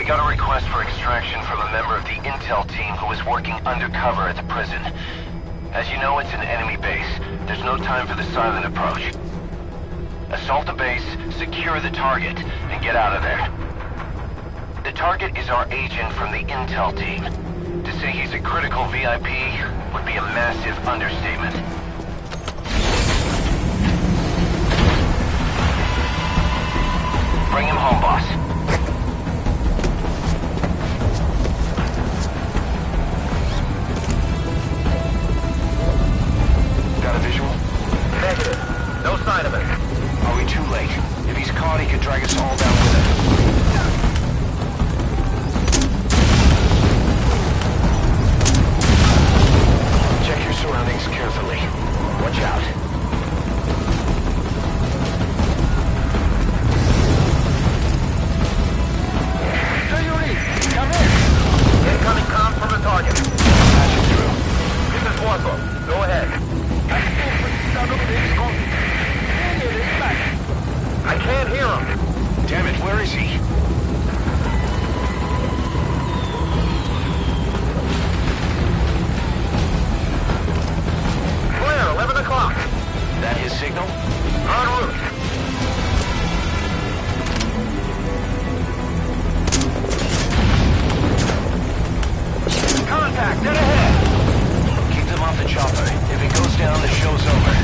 got a request for extraction from a member of the intel team who is working undercover at the prison. As you know, it's an enemy base. There's no time for the silent approach. Assault the base, secure the target, and get out of there. The target is our agent from the intel team. To say he's a critical VIP would be a massive understatement. Bring him home, boss. Got a visual? Negative. No sign of it. Are we too late? If he's caught, he could drag us all down with him. Check your surroundings carefully. Watch out. Come in. Incoming comm from the target. Patch it through. This is Warsaw. Go ahead. I can't hear him. Damn it, where is he? Clear, 11 o'clock. That his signal? En route. Contact, dead ahead. Keep them off the chopper. If it goes down, the show's over.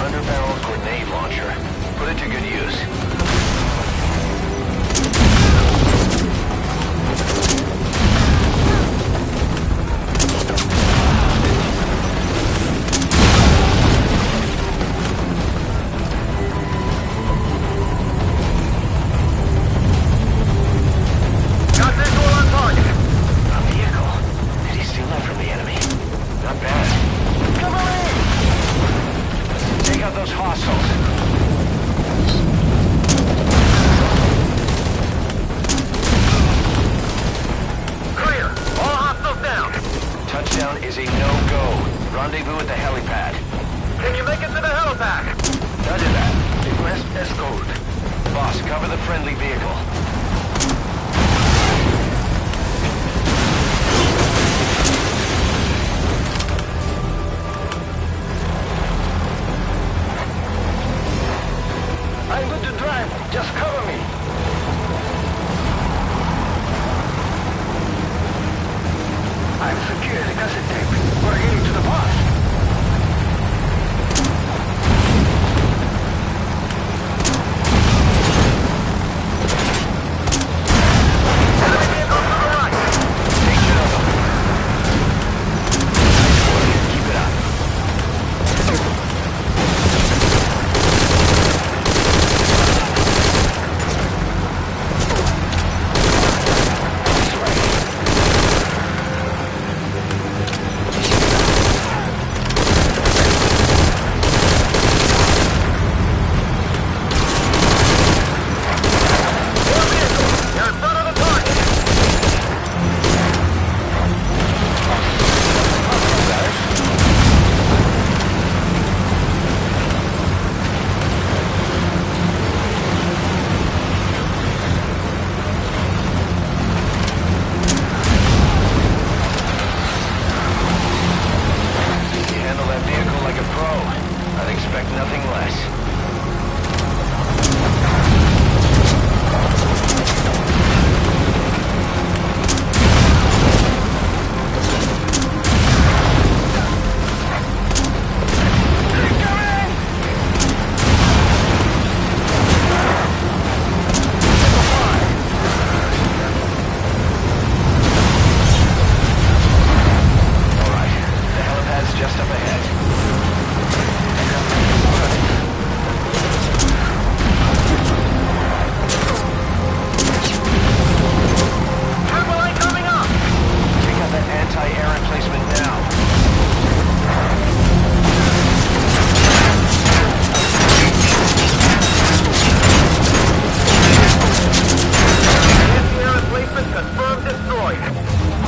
Underbarrel grenade launcher. Put it to good use. Got visual on target. A vehicle. Did he steal that from the enemy? Not bad. Come on! Take out those hostiles. Clear. All hostiles down. Touchdown is a no-go. Rendezvous at the helipad. Can you make it to the helipad? Roger that. Request escort. Boss, cover the friendly vehicle. I'm good to drive. Just cover me. I'm secured the cassette tape. We're heading to the boss. Enemy vehicle to the right. Take care of them. Nice work. Keep it up.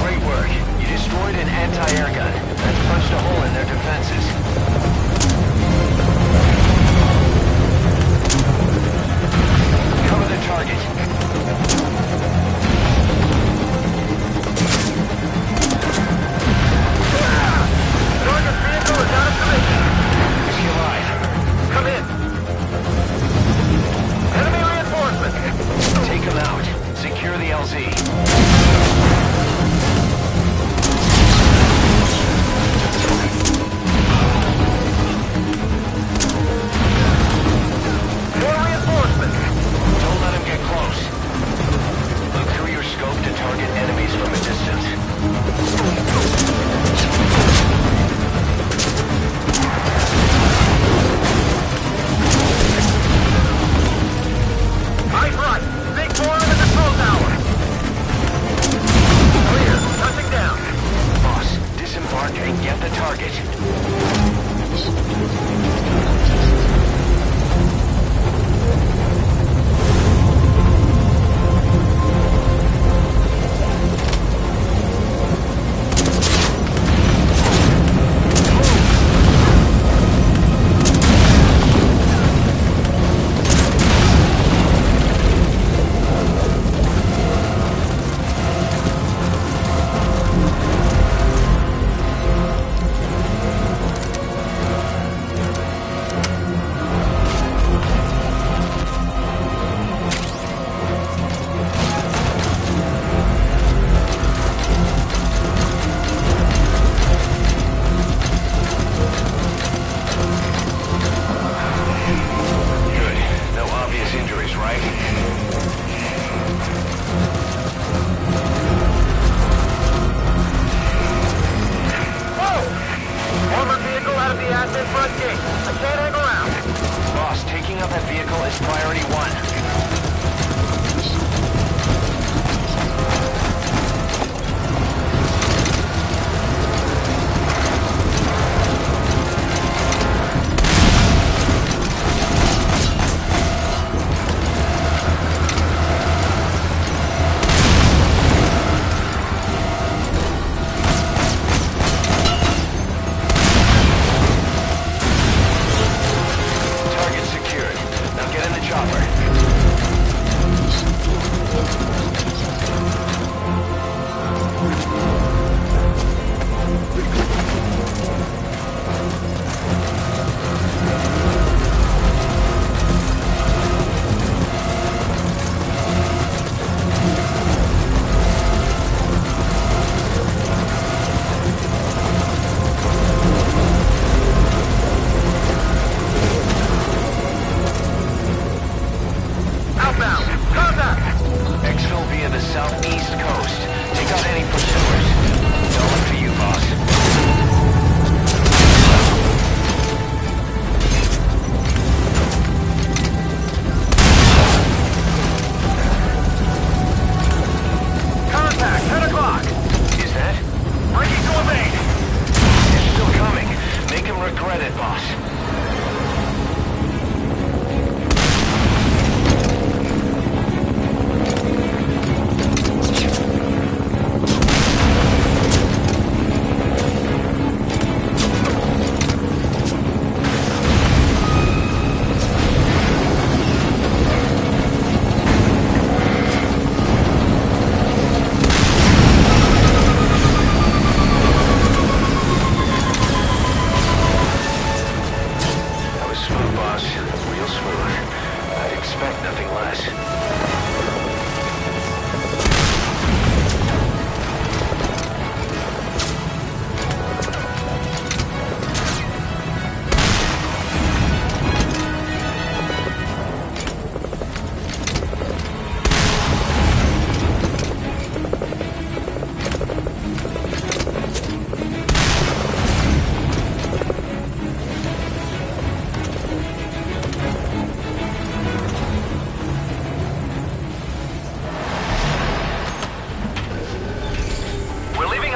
Great work. You destroyed an anti-air gun. That's punched a hole in their defenses. Cover the target. Target vehicle is out of commission. Is he alive? Come in. Enemy reinforcements. Take him out. Secure the LZ. More reinforcements. Don't let him get close. Look through your scope to target enemies from a distance. Eyes right. Big four in the control tower. Clear. Touching down. Boss, disembark and get the target.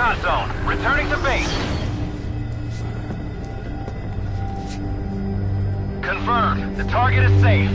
hot zone. Returning to base. Confirmed. The target is safe.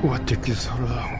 What took you so long?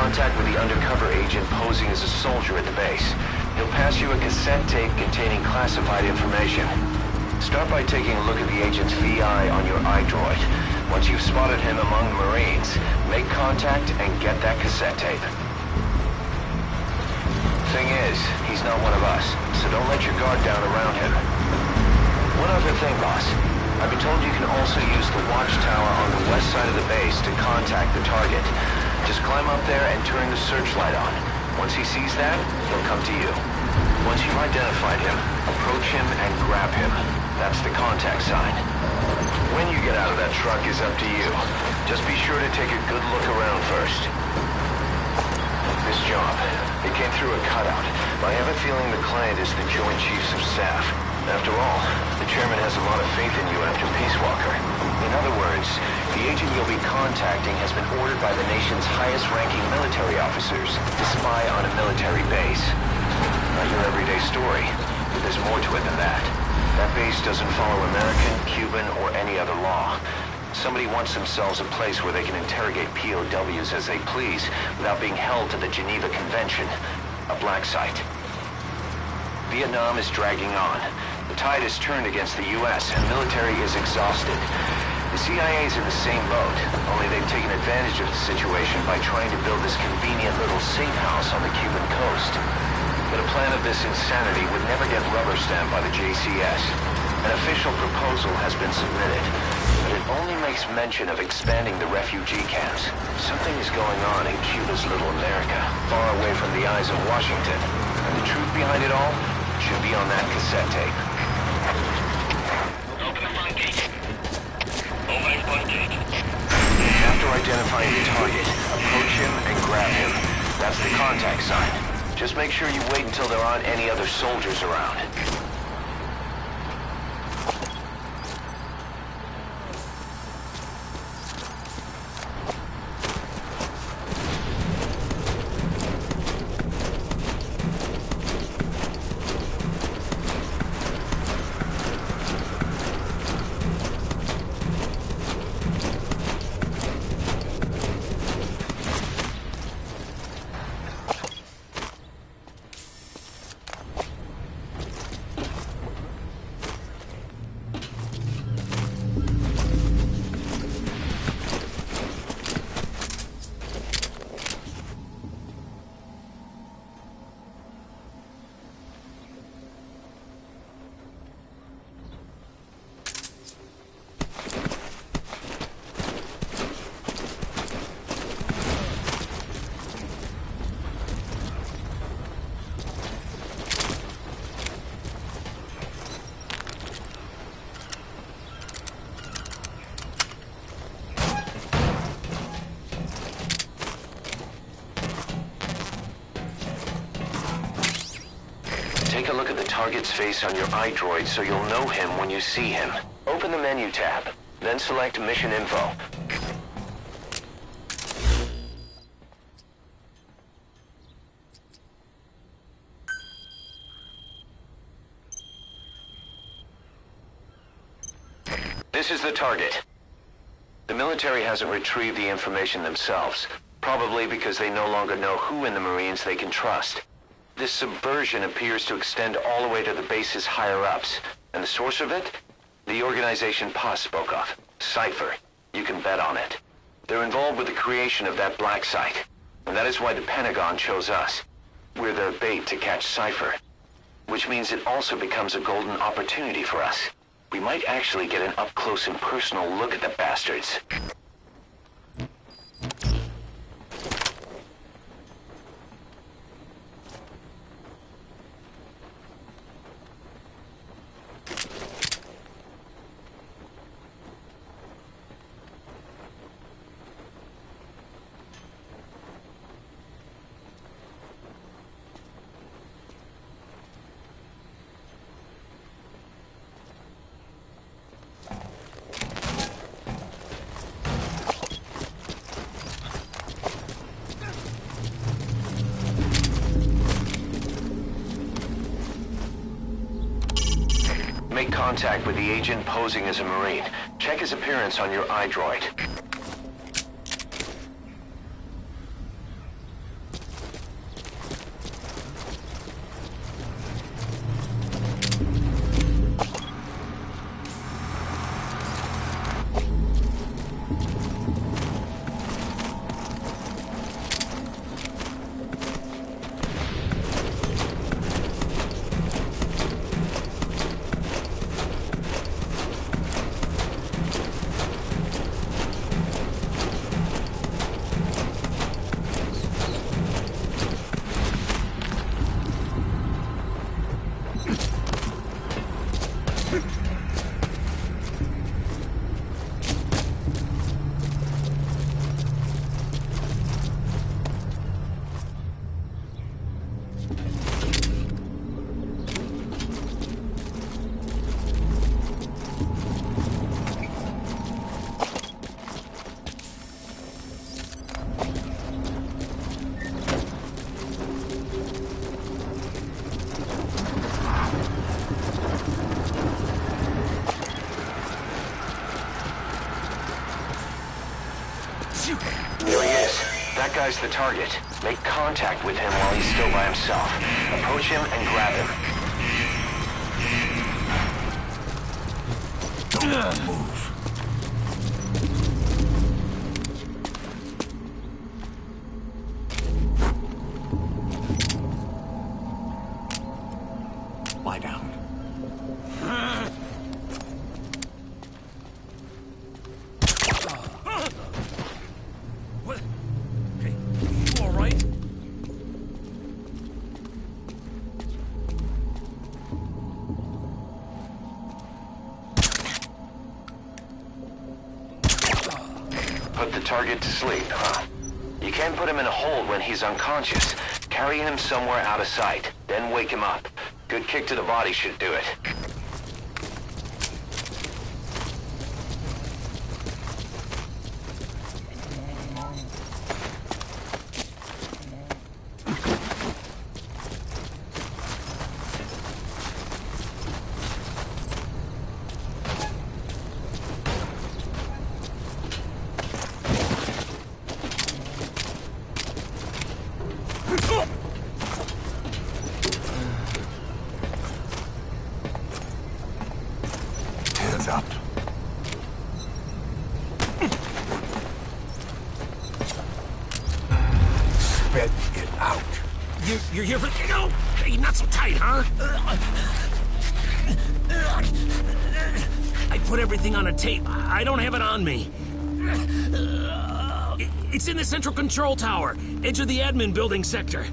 Contact with the undercover agent posing as a soldier at the base. He'll pass you a cassette tape containing classified information. Start by taking a look at the agent's VI on your iDroid. Once you've spotted him among the Marines, make contact and get that cassette tape. Thing is, he's not one of us, so don't let your guard down around him. One other thing, boss. I've been told you can also use the watchtower on the west side of the base to contact the target. Just climb up there and turn the searchlight on. Once he sees that, he'll come to you. Once you've identified him, approach him and grab him. That's the contact sign. When you get out of that truck is up to you. Just be sure to take a good look around first. This job, it came through a cutout, but I have a feeling the client is the Joint Chiefs of Staff. After all, the chairman has a lot of faith in you after Peace Walker. In other words, the agent you'll be contacting has been ordered by the nation's highest-ranking military officers to spy on a military base. Not your everyday story, but there's more to it than that. That base doesn't follow American, Cuban, or any other law. Somebody wants themselves a place where they can interrogate POWs as they please without being held to the Geneva Convention. A black site. Vietnam is dragging on. The tide has turned against the U.S. and military is exhausted. The CIA is in the same boat, only they've taken advantage of the situation by trying to build this convenient little safe house on the Cuban coast. But a plan of this insanity would never get rubber stamped by the JCS. An official proposal has been submitted, but it only makes mention of expanding the refugee camps. Something is going on in Cuba's little America, far away from the eyes of Washington. And the truth behind it all should be on that cassette tape. Open the front gate. Opening front gate. After identifying the target, approach him and grab him. That's the contact sign. Just make sure you wait until there aren't any other soldiers around. look at the target's face on your iDroid so you'll know him when you see him. Open the menu tab, then select Mission Info. This is the target. The military hasn't retrieved the information themselves, probably because they no longer know who in the Marines they can trust. This subversion appears to extend all the way to the base's higher-ups, and the source of it? The organization Pa spoke of, Cypher. You can bet on it. They're involved with the creation of that black site, and that is why the Pentagon chose us. We're their bait to catch Cypher, which means it also becomes a golden opportunity for us. We might actually get an up-close and personal look at the bastards. Make contact with the agent posing as a Marine. Check his appearance on your iDroid. There he is. That guy's the target. Make contact with him while he's still by himself. Approach him and grab him. Don't move. Lie down. What? Hey, you all right? Put the target to sleep, huh? You can't put him in a hold when he's unconscious. Carry him somewhere out of sight, then wake him up. Good kick to the body should do it. Hands up. Spit it out. You're here for... No! Hey, not so tight, huh? I put everything on a tape. I don't have it on me. It's in the central control tower, edge of the admin building sector.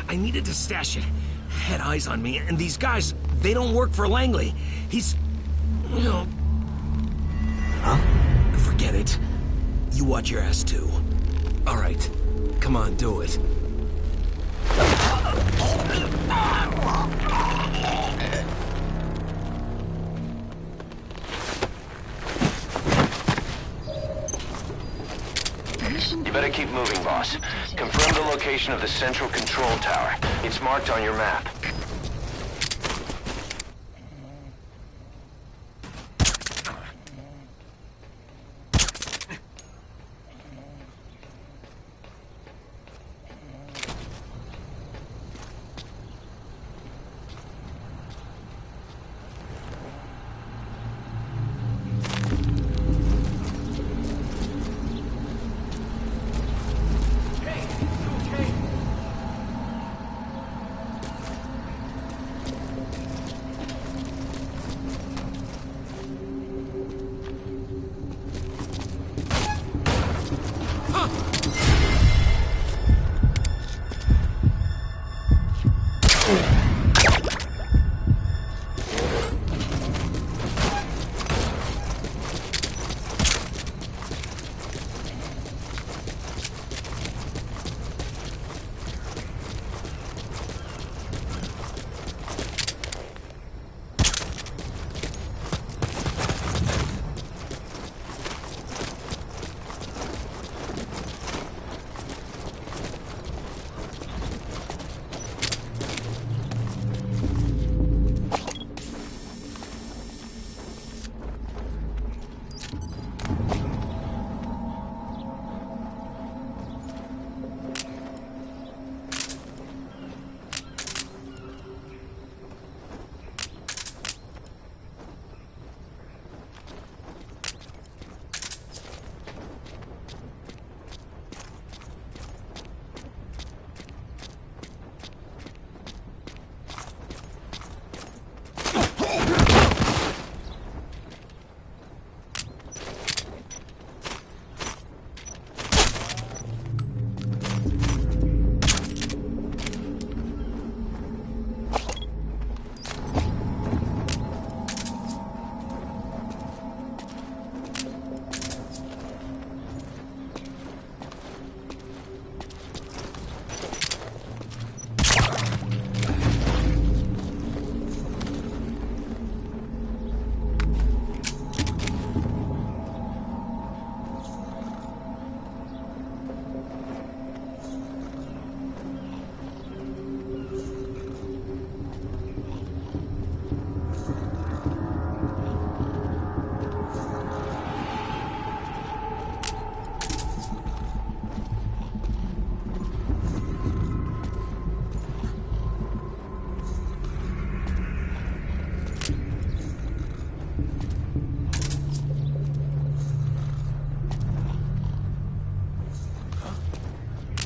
I needed to stash it. Had eyes on me, and these guys, they don't work for Langley. He's... you know... Huh? Forget it. You watch your ass, too. All right. Come on, do it. You better keep moving, boss. Confirm the location of the central control tower. It's marked on your map.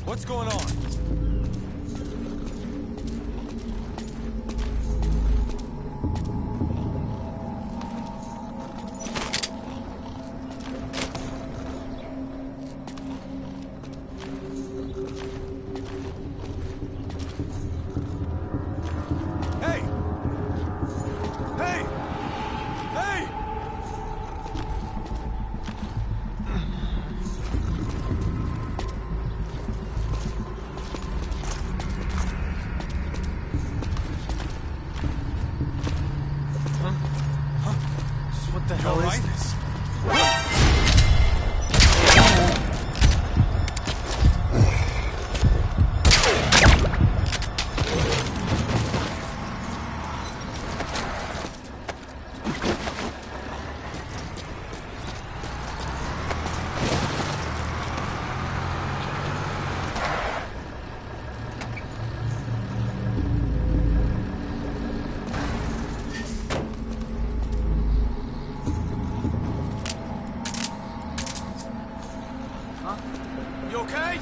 What's going on? Hey! Hey! Hey! What the hell is this? You okay?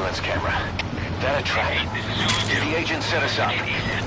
surveillance camera. That a trap? Did the agent set us up?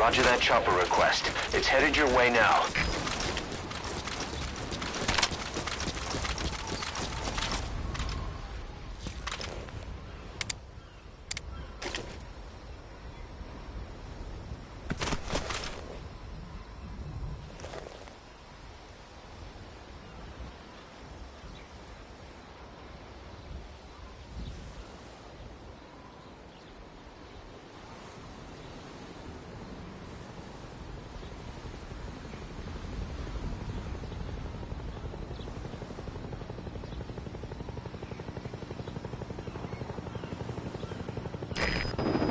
Roger that chopper request. It's headed your way now.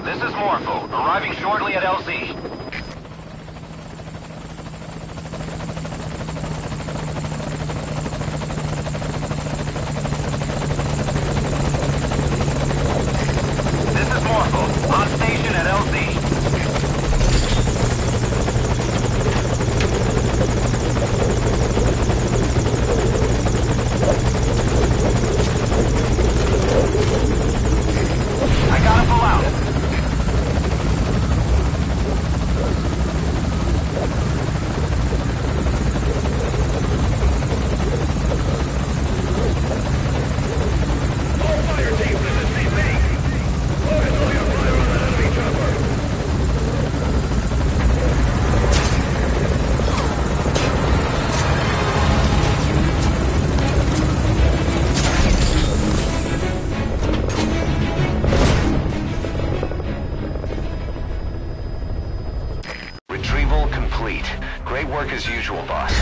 This is Morpho, arriving shortly at LZ. This is Morpho, on station at LZ. I gotta pull out. Retrieval complete. Great work as usual, boss.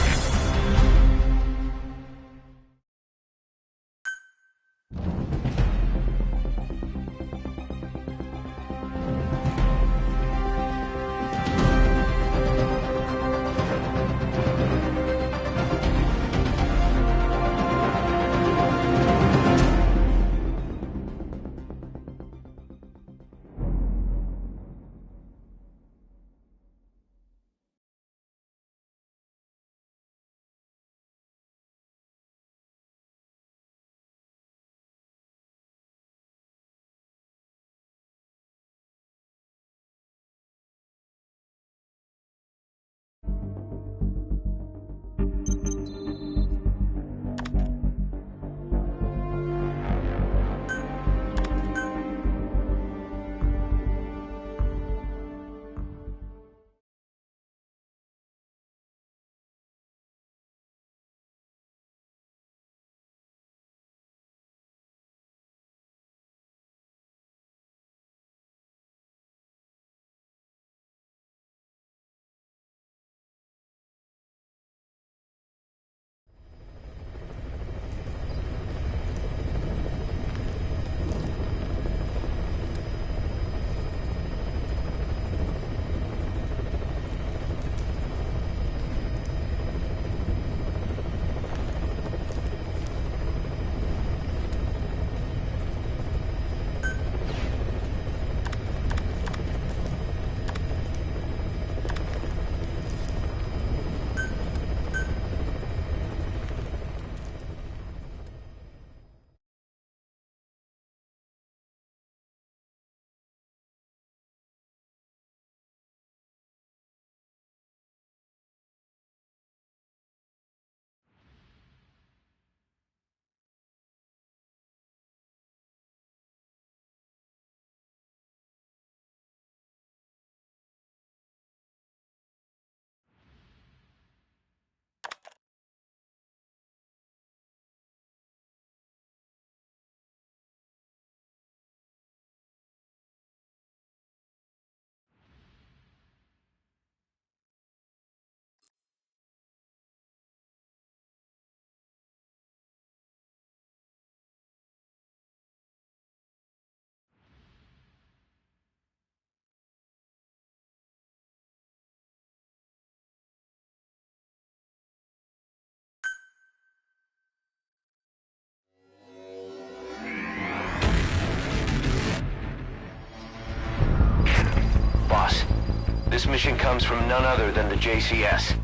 This mission comes from none other than the JCS.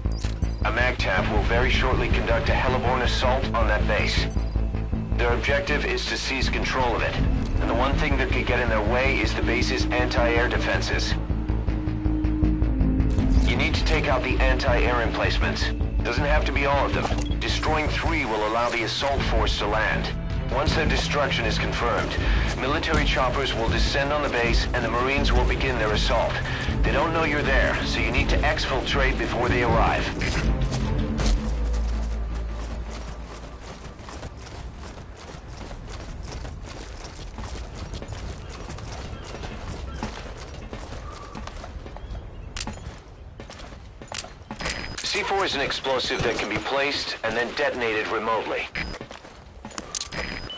A MAGTF will very shortly conduct a heliborne assault on that base. Their objective is to seize control of it, and the one thing that could get in their way is the base's anti-air defenses. to take out the anti-air emplacements. Doesn't have to be all of them. Destroying 3 will allow the assault force to land. Once their destruction is confirmed, military choppers will descend on the base and the Marines will begin their assault. They don't know you're there, so you need to exfiltrate before they arrive. C4 is an explosive that can be placed and then detonated remotely.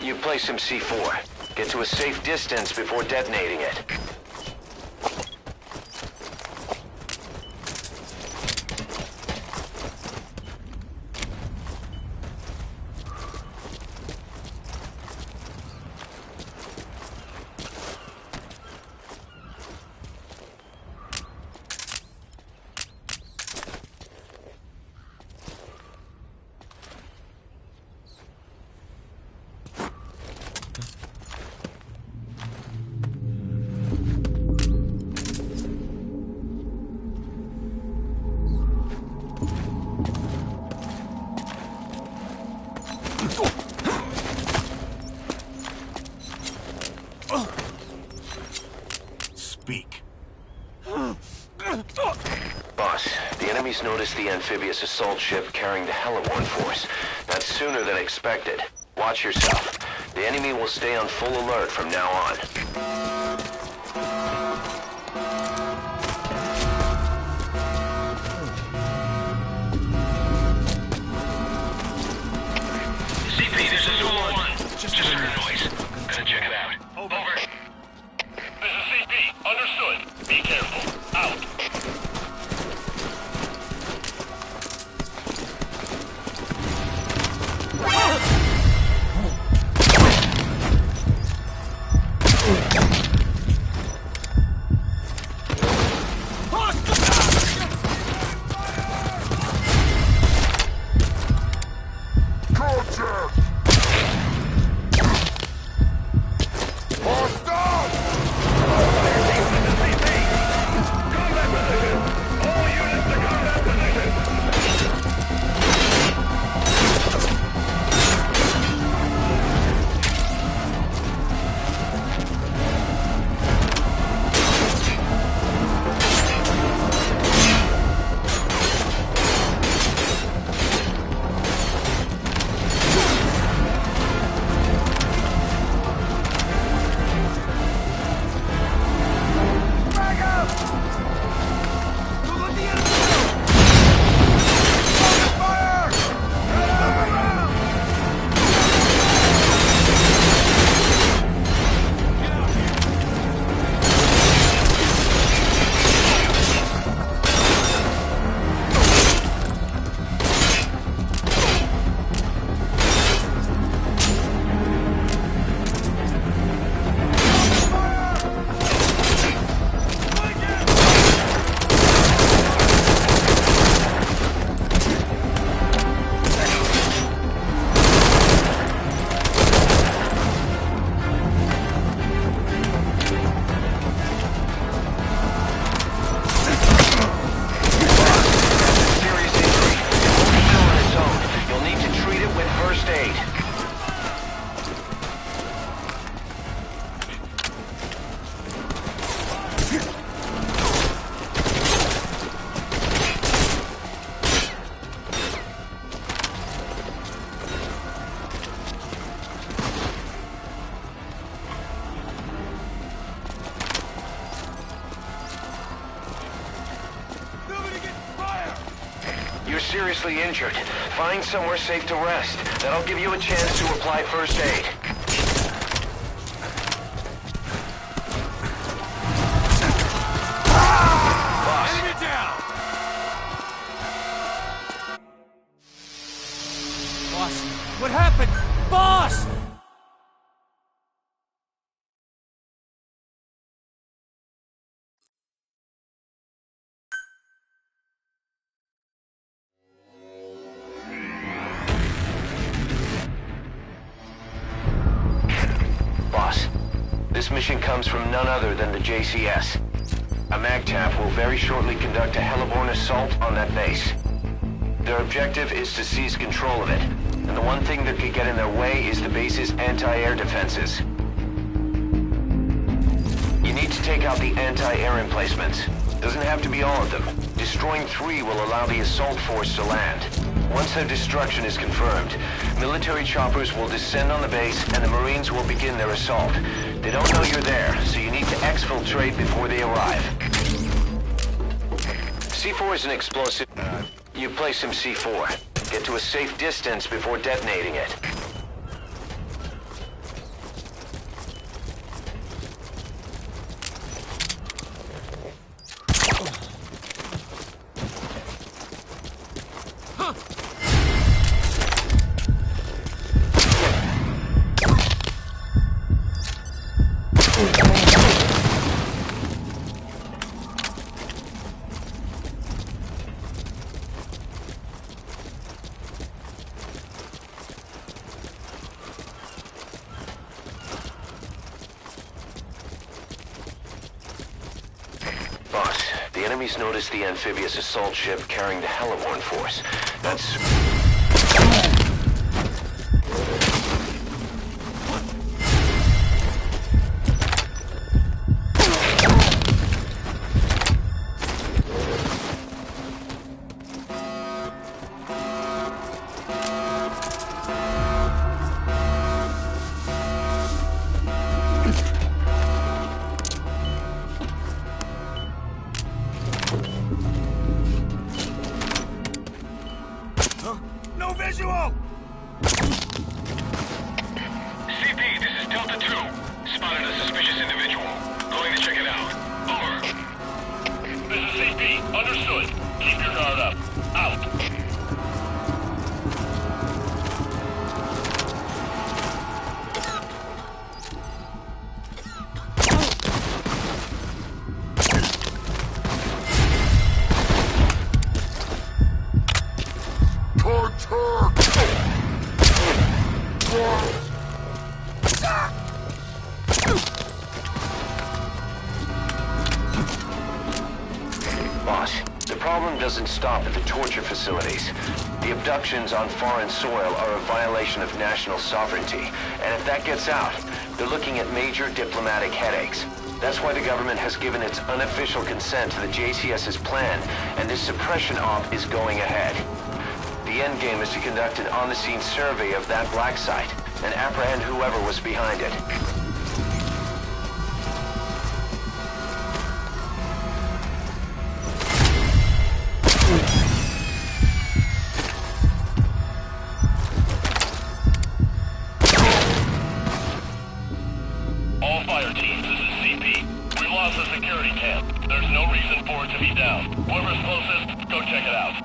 You place some C4. Get to a safe distance before detonating it. Speak. Boss, the enemies noticed the amphibious assault ship carrying the heliborne force. That's sooner than expected. Watch yourself. The enemy will stay on full alert from now on. CP, this is 1. Just heard a noise. Gonna check it out. Over. This is CP. Understood. Be careful. Out. You're seriously injured. Find somewhere safe to rest. That'll give you a chance to apply first aid. Boss. Enemy down! Boss, what happened? Boss! Boss, this mission comes from none other than the JCS. A MAGTF will very shortly conduct a heliborne assault on that base. Their objective is to seize control of it, and the one thing that could get in their way is the base's anti-air defenses. You need to take out the anti-air emplacements. Doesn't have to be all of them. Destroying 3 will allow the assault force to land. Once their destruction is confirmed, military choppers will descend on the base and the Marines will begin their assault. They don't know you're there, so you need to exfiltrate before they arrive. C4 is an explosive. You place some C4. Get to a safe distance before detonating it. Boss, the enemy's noticed the amphibious assault ship carrying the heliborne force. That's... No visual! CP, this is Delta 2. Spotted a suspicious individual. Going to check it out. Over. This is CP. Understood. Keep your guard up. Out. Boss, the problem doesn't stop at the torture facilities. The abductions on foreign soil are a violation of national sovereignty, and if that gets out, they're looking at major diplomatic headaches. That's why the government has given its unofficial consent to the JCS's plan, and this suppression op is going ahead. The endgame is to conduct an on-the-scene survey of that black site and apprehend whoever was behind it. All fire teams, this is CP. We lost the security camp. There's no reason for it to be down. Whoever's closest, go check it out.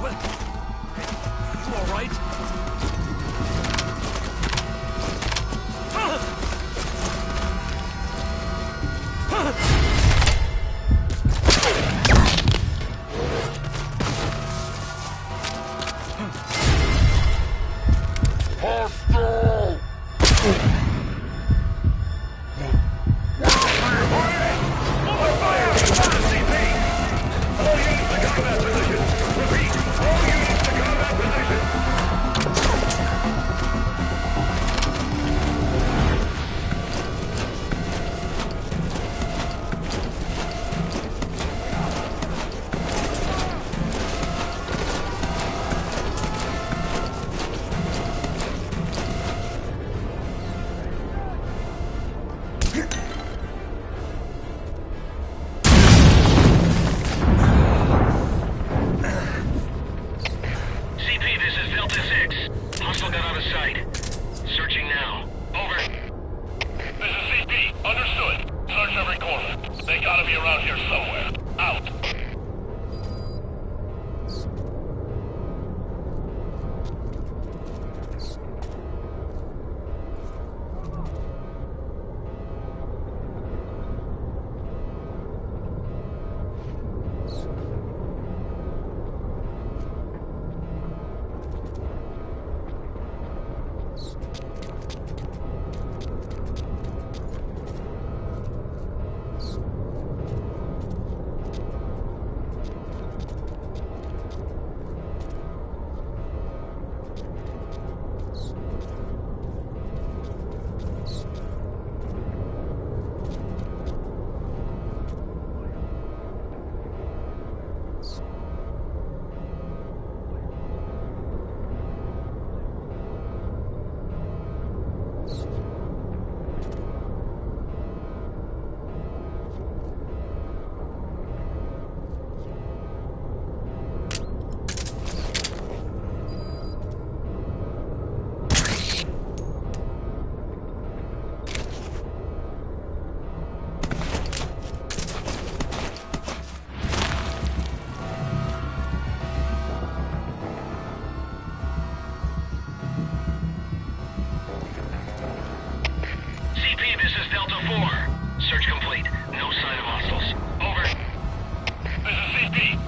What? You all right?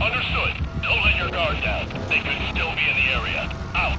Understood. Don't let your guard down. They could still be in the area. Out.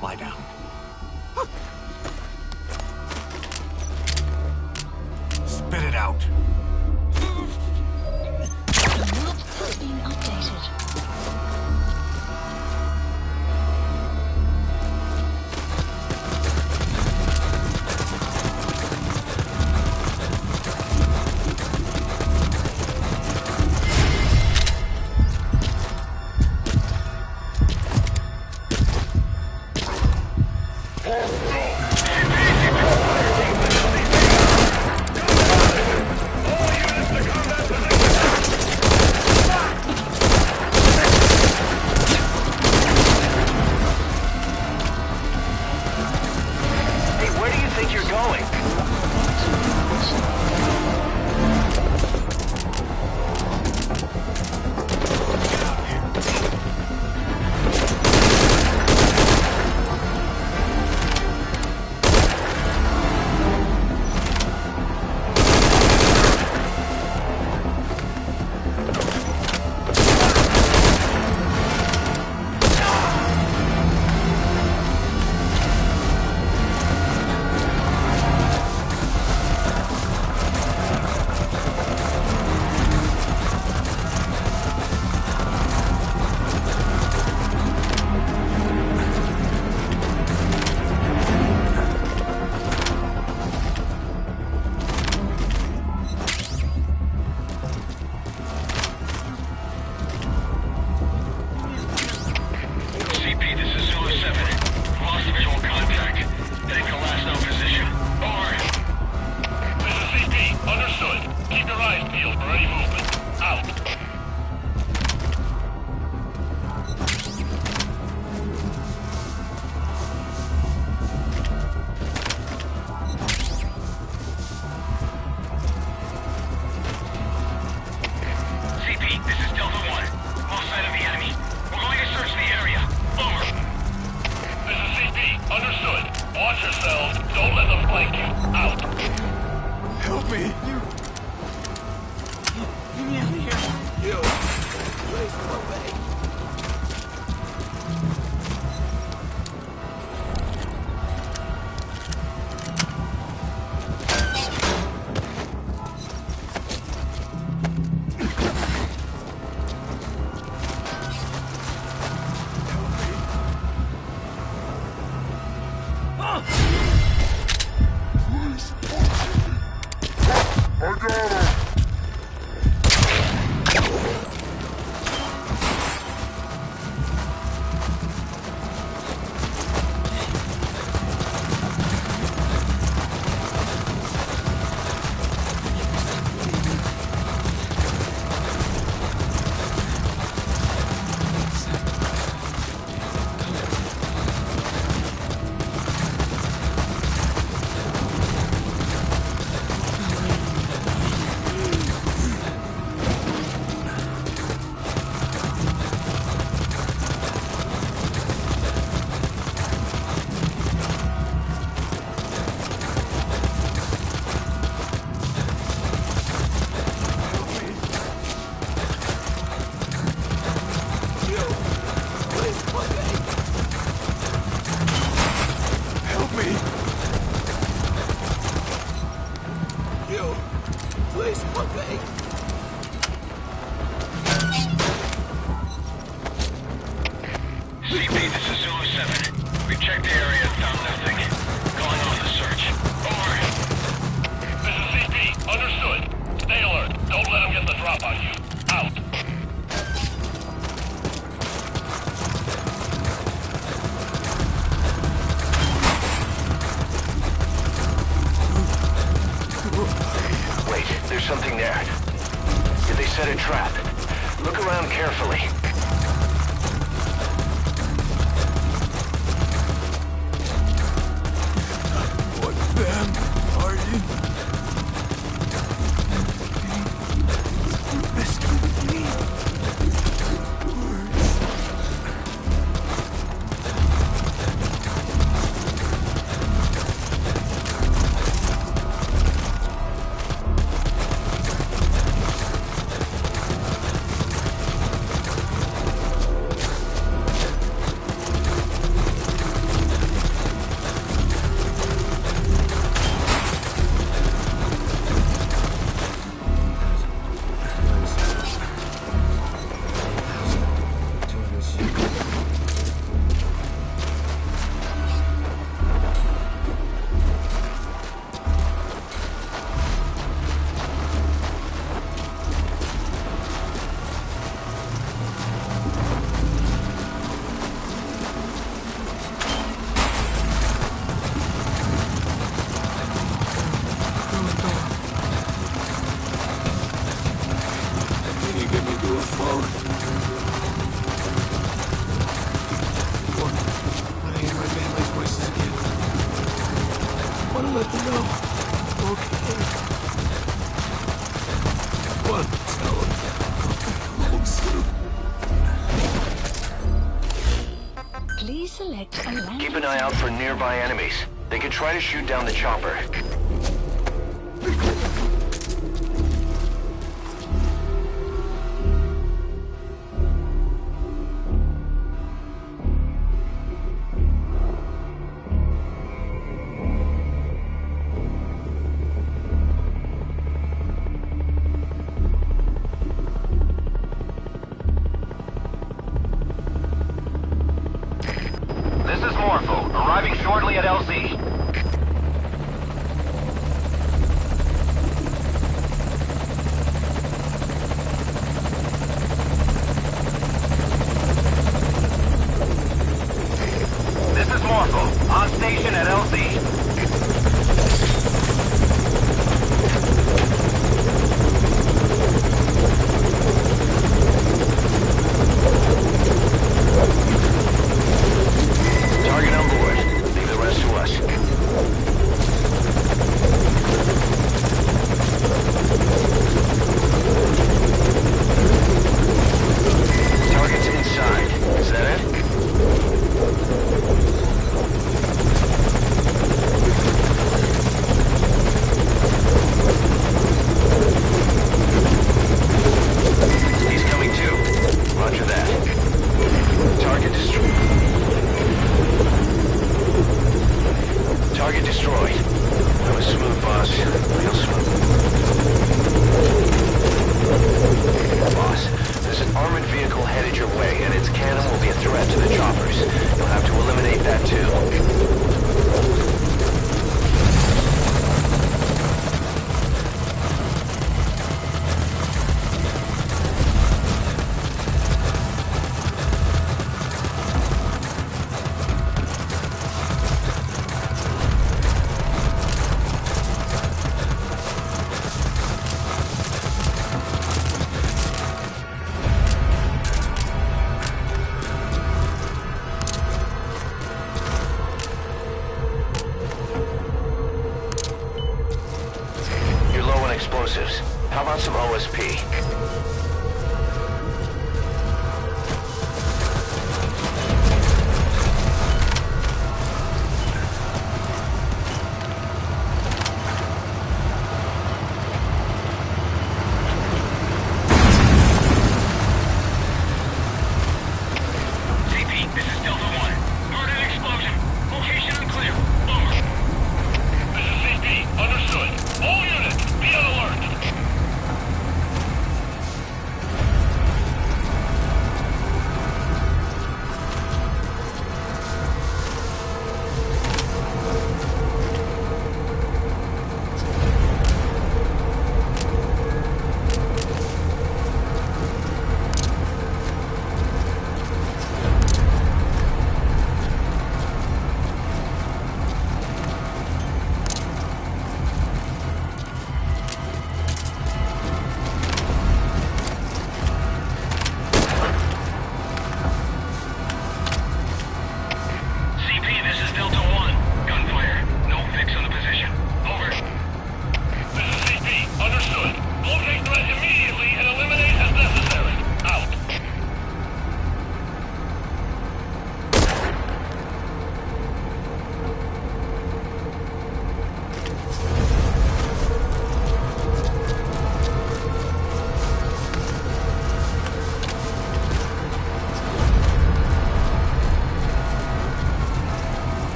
Lie down. Spit it out. The map has been updated. Okay. CP, this is Zulu 7. We've checked the area and found nothing. Calling off the search. Over. This is CP. Understood. Stay alert. Don't let them get the drop on you. Out. Wait, there's something there. Did they set a trap? Look around carefully. What them are you? Rescue me. Let them know. Okay. What? Tell them. Home soon. Please select a landing. Keep an eye out for nearby enemies. They could try to shoot down the chopper. This is Morpho, arriving shortly at LZ.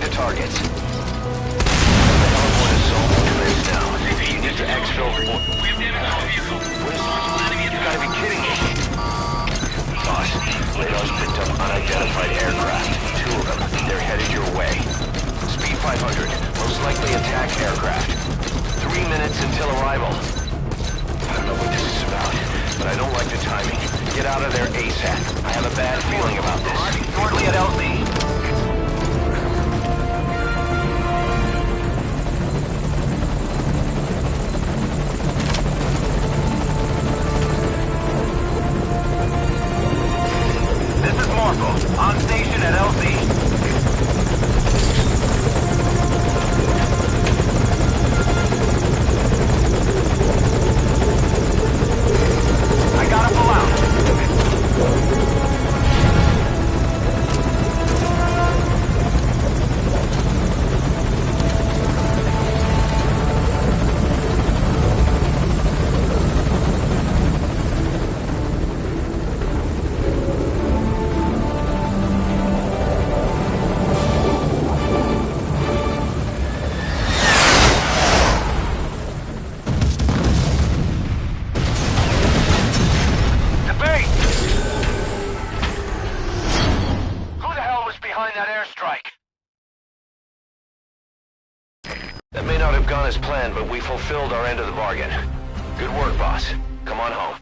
the targets. The heliporn is sold and commence now. You need to exfil. We have damage to our vehicle. You gotta be kidding me. Boss, radar's picked up unidentified aircraft. 2 of them. They're headed your way. Speed 500. Most likely attack aircraft. 3 minutes until arrival. I don't know what this is about, but I don't like the timing. Get out of there ASAP. I have a bad feeling about this. Shortly at LZ. This is Morpho, on station at LZ. I gotta pull out. That may not have gone as planned, but we fulfilled our end of the bargain. Good work, boss. Come on home.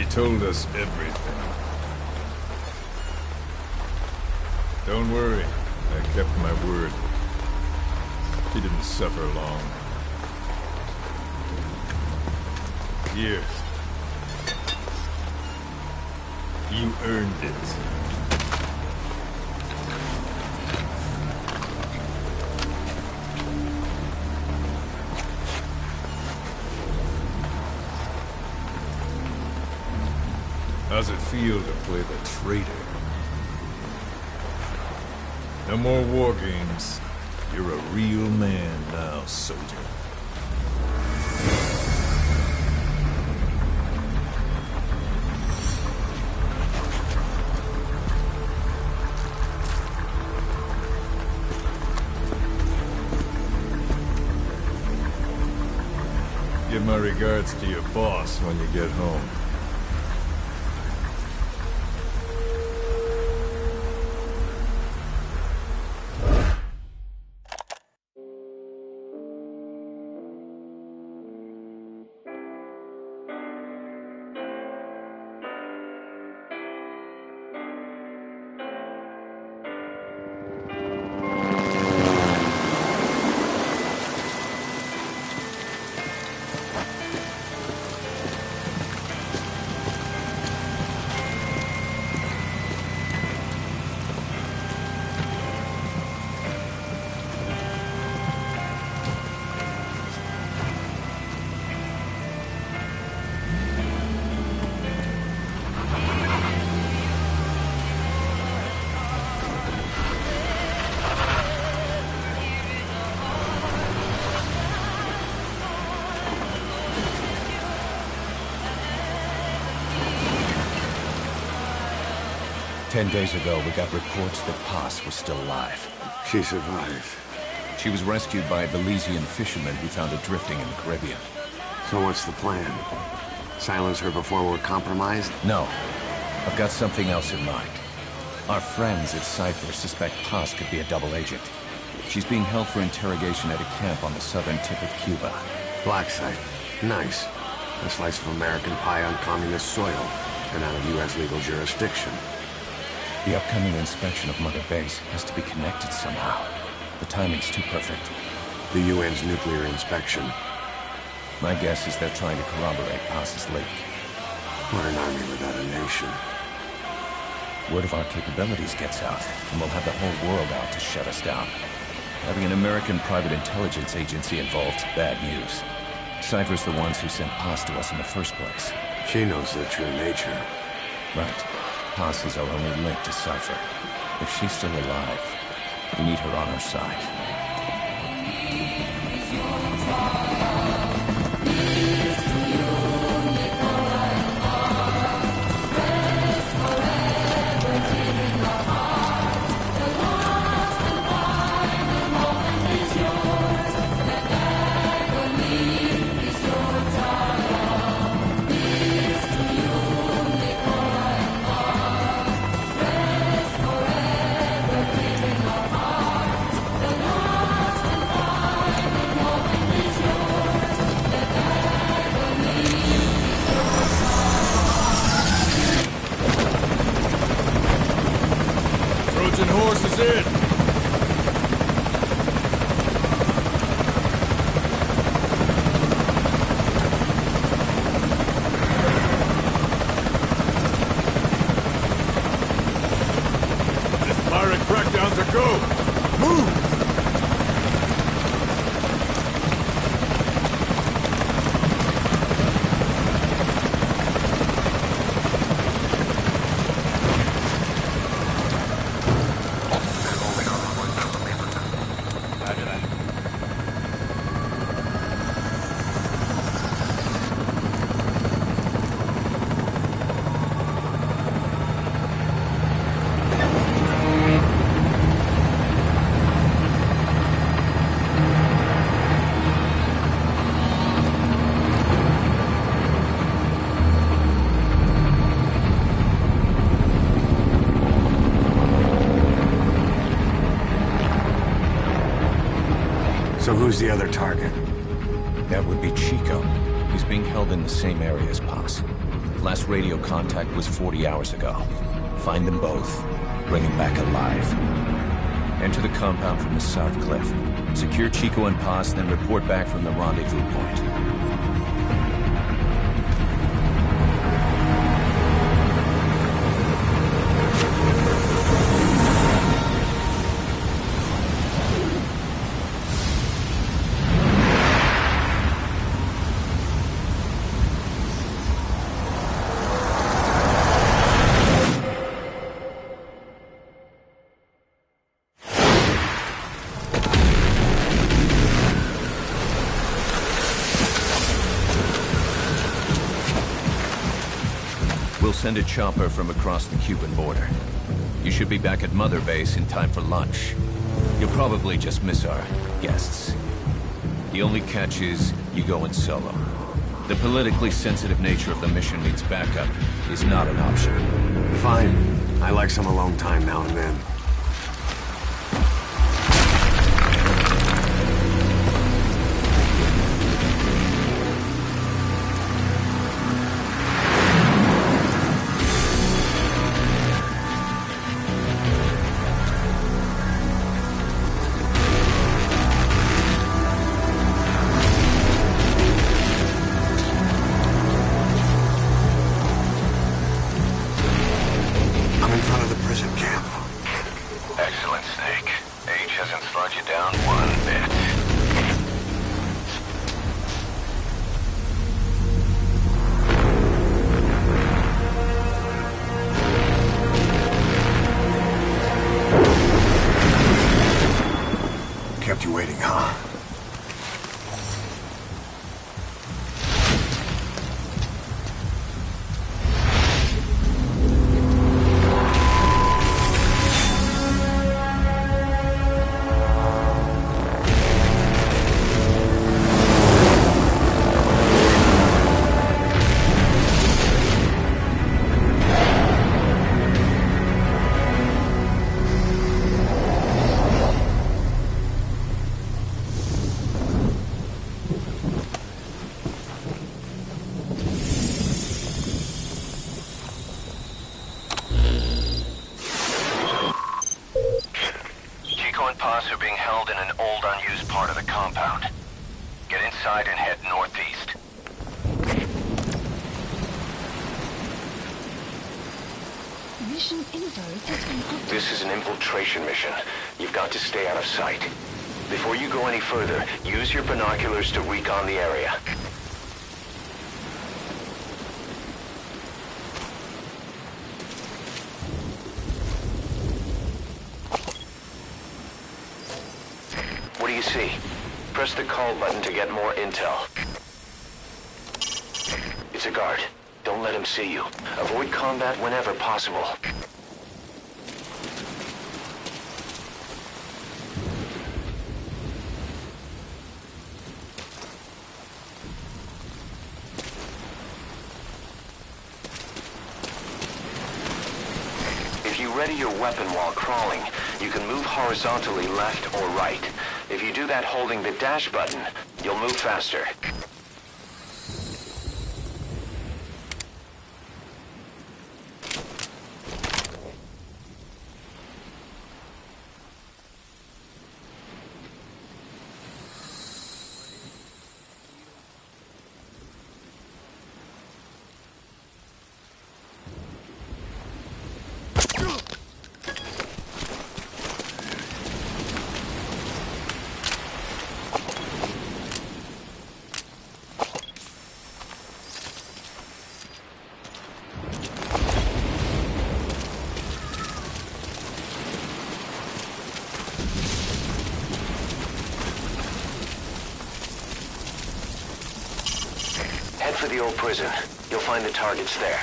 He told us everything. Don't worry, I kept my word. He didn't suffer long. Here. You earned it. How's it feel to play the traitor? No more war games. You're a real man now, soldier. Give my regards to your boss when you get home. "10 days ago, we got reports that Paz was still alive. She survived. She was rescued by a Belizean fisherman who found her drifting in the Caribbean. So what's the plan? Silence her before we're compromised? No. I've got something else in mind. Our friends at Cypher suspect Paz could be a double agent. She's being held for interrogation at a camp on the southern tip of Cuba. Black site. Nice. A slice of American pie on communist soil, and out of U.S. legal jurisdiction. The upcoming inspection of Mother Base has to be connected somehow. The timing's too perfect. The UN's nuclear inspection. My guess is they're trying to corroborate Paz's leak. What an army without a nation. Word of our capabilities gets out, and we'll have the whole world out to shut us down. Having an American private intelligence agency involved's bad news. Cypher's the ones who sent Paz to us in the first place. She knows their true nature. Right. Paz is our only link to Cypher. If she's still alive, we need her on our side. Trojan horse is in! This pirate crackdown's a go! Move! So who's the other target? That would be Chico. He's being held in the same area as Paz. Last radio contact was 40 hours ago. Find them both. Bring them back alive. Enter the compound from the south cliff. Secure Chico and Paz, then report back from the rendezvous point. We'll send a chopper from across the Cuban border. You should be back at Mother Base in time for lunch. You'll probably just miss our guests. The only catch is you go in solo. The politically sensitive nature of the mission needs backup is not an option. Fine. I like some alone time now and then. Excellent, Snake. Age hasn't slowed you down one bit. Kept you waiting, huh? And Paz are being held in an old, unused part of the compound. Get inside and head northeast. Mission info has been updated. This is an infiltration mission. You've got to stay out of sight. Before you go any further, use your binoculars to recon the area. What do you see? Press the call button to get more intel. It's a guard. Don't let him see you. Avoid combat whenever possible. If you ready your weapon while crawling, you can move horizontally left or right. If you do that holding the dash button, you'll move faster. Head for the old prison. You'll find the targets there.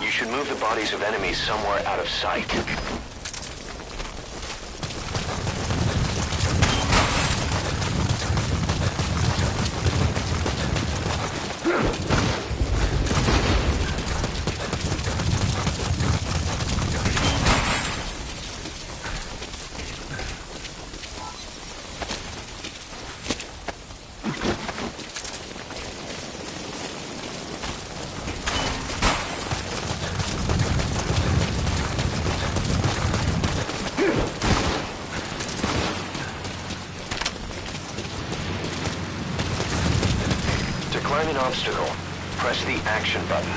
You should move the bodies of enemies somewhere out of sight. an obstacle, press the action button.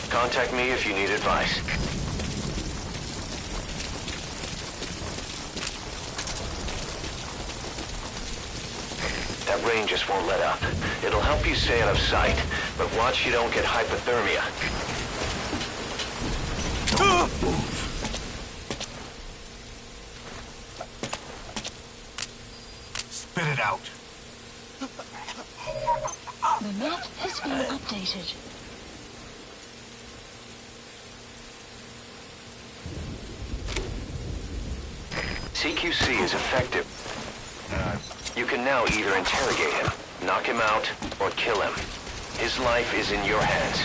Contact me if you need advice. That rain just won't let up. It'll help you stay out of sight, but watch you don't get hypothermia. Spit it out. The map has been updated. CQC is effective. You can now either interrogate him, knock him out, or kill him. His life is in your hands.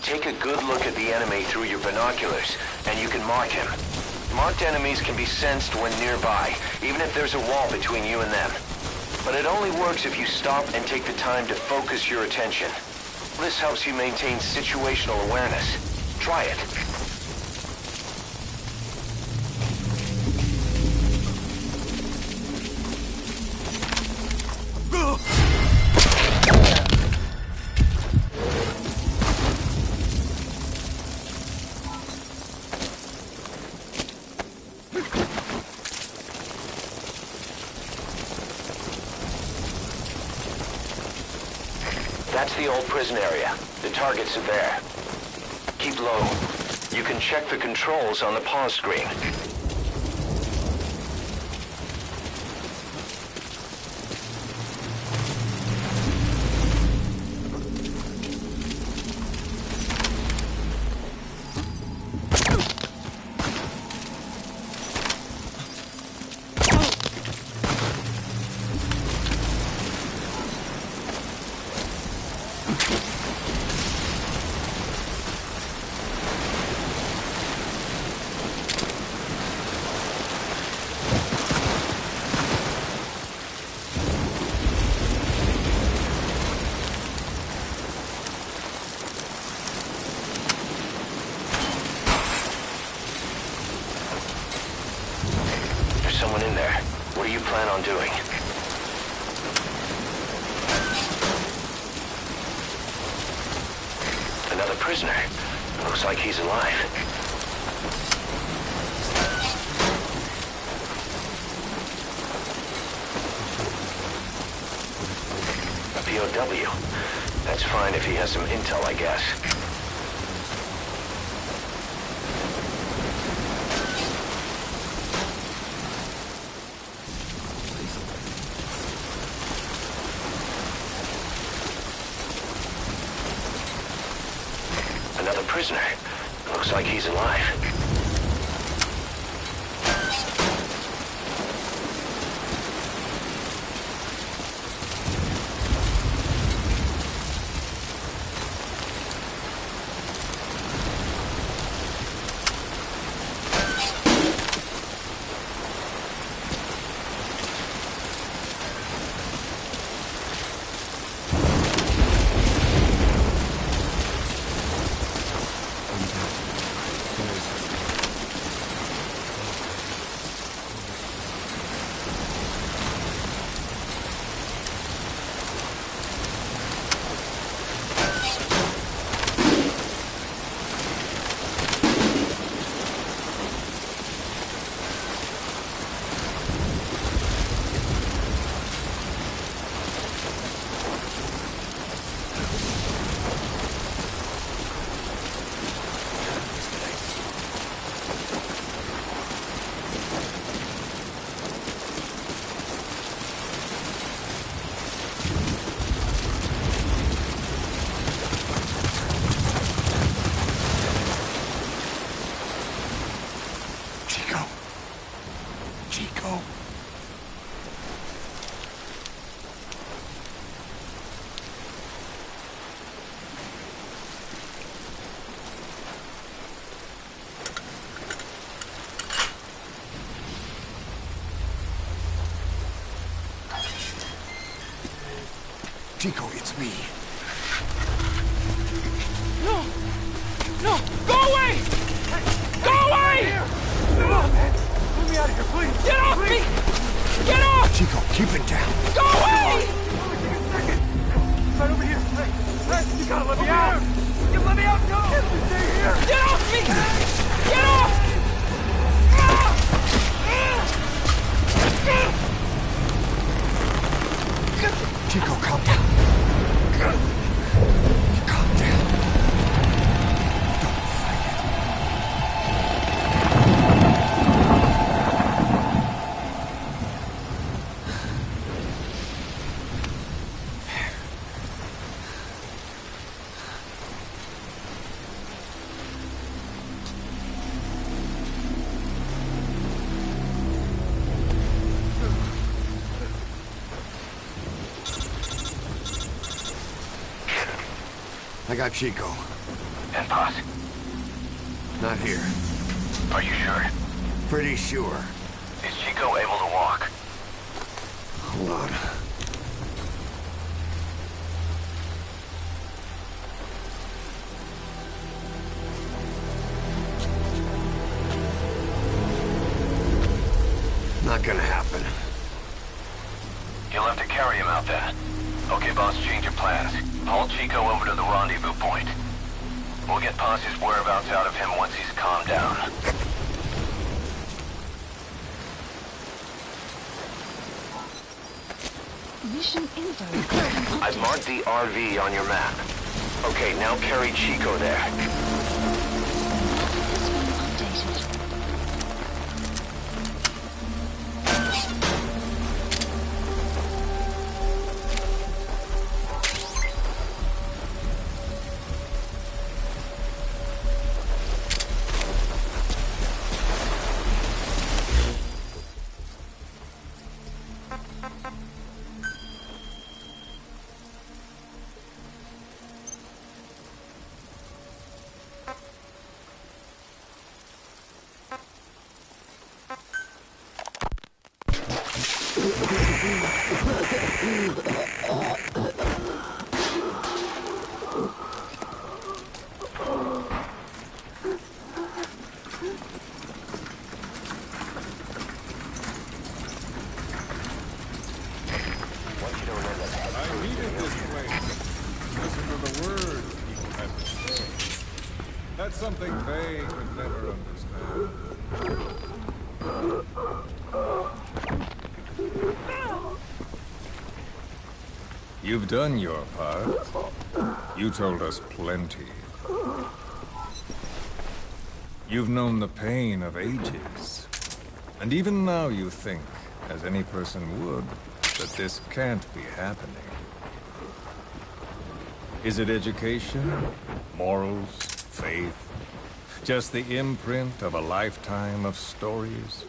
Take a good look at the enemy through your binoculars, and you can mark him. Marked enemies can be sensed when nearby, even if there's a wall between you and them. But it only works if you stop and take the time to focus your attention. This helps you maintain situational awareness. Try it. That's the old prison area. The targets are there. Keep low. You can check the controls on the pause screen. Someone in there. What do you plan on doing? Another prisoner. Looks like he's alive. A POW. That's fine if he has some intel, I guess. Another prisoner. Looks Looks like he's alive. Chico, it's me. No! No! Go away! Go away! Come on, man. Let me out of here, please. Get off me! Get off! Chico, keep it down. Go away! Only take a second. Right over here. Hey, you gotta let me out. You let me out, no! Stay here. Get off me! Get off! Chico, calm down. Calm down. Don't fight it. I got Chico. And Paz? Not here. Are you sure? Pretty sure. Is Chico able to walk? Hold on. Not gonna happen. You'll have to carry him out then. Okay, boss, change your plans. Haul Chico over to the rendezvous point. We'll get Paz's whereabouts out of him once he's calmed down. Mission info. I've marked the RV on your map. Okay, now carry Chico there. That's something they could never understand. You've done your part. You told us plenty. You've known the pain of ages. And even now you think, as any person would, that this can't be happening. Is it education? Morals? Faith? Just the imprint of a lifetime of stories.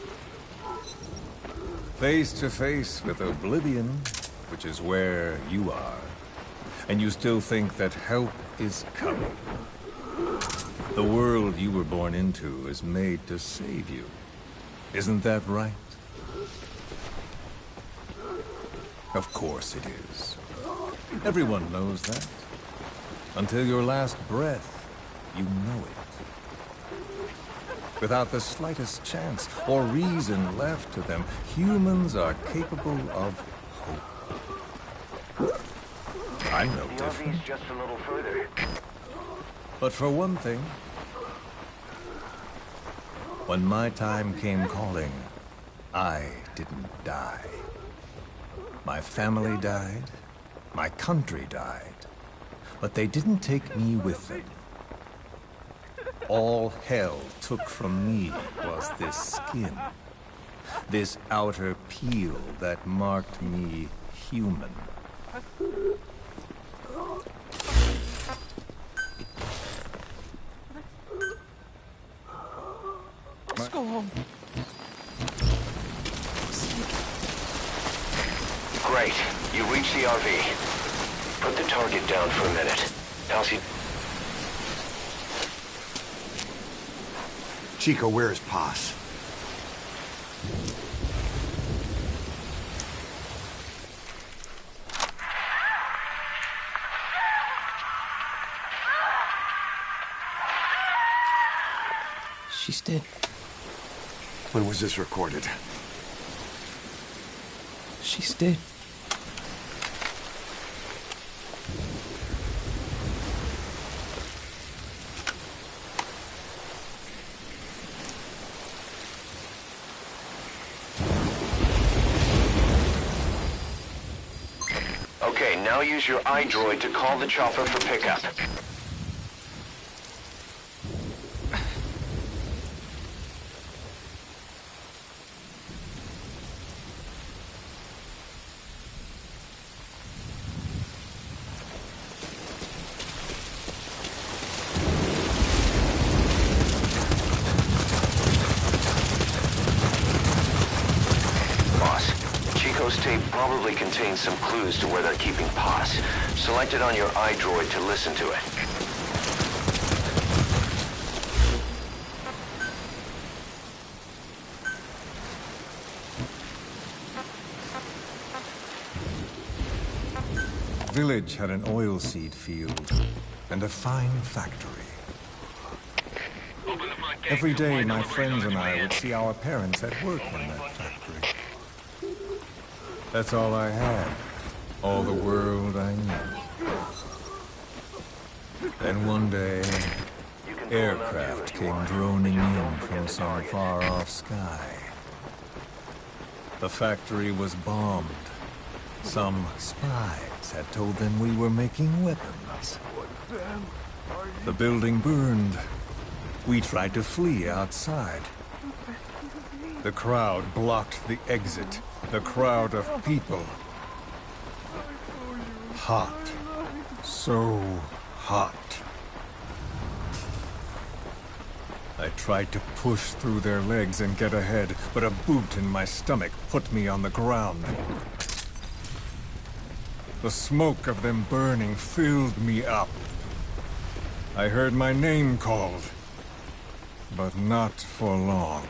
Face to face with oblivion, which is where you are. And you still think that help is coming. The world you were born into is made to save you. Isn't that right? Of course it is. Everyone knows that. Until your last breath, you know it. Without the slightest chance or reason left to them, humans are capable of hope. I'm no different. Just a little further. But for one thing, when my time came calling, I didn't die. My family died, my country died, but they didn't take me with them. All hell took from me was this skin, this outer peel that marked me human. Let's go home. Great. You reached the RV. Put the target down for a minute. Elsie... Chico, where is Paz? She's dead. When was this recorded? She's dead. Okay, now use your iDroid to call the chopper for pickup. Chico's tape probably contains some clues to where they're keeping Paz. Select it on your iDroid to listen to it. The village had an oilseed field and a fine factory. Every day, my friends and I would see our parents at work in that factory. That's all I had. All the world I knew. Then one day, aircraft came droning in from some far-off sky. The factory was bombed. Some spies had told them we were making weapons. The building burned. We tried to flee outside. The crowd blocked the exit. The crowd of people. Hot. So hot. I tried to push through their legs and get ahead, but a boot in my stomach put me on the ground. The smoke of them burning filled me up. I heard my name called, but not for long.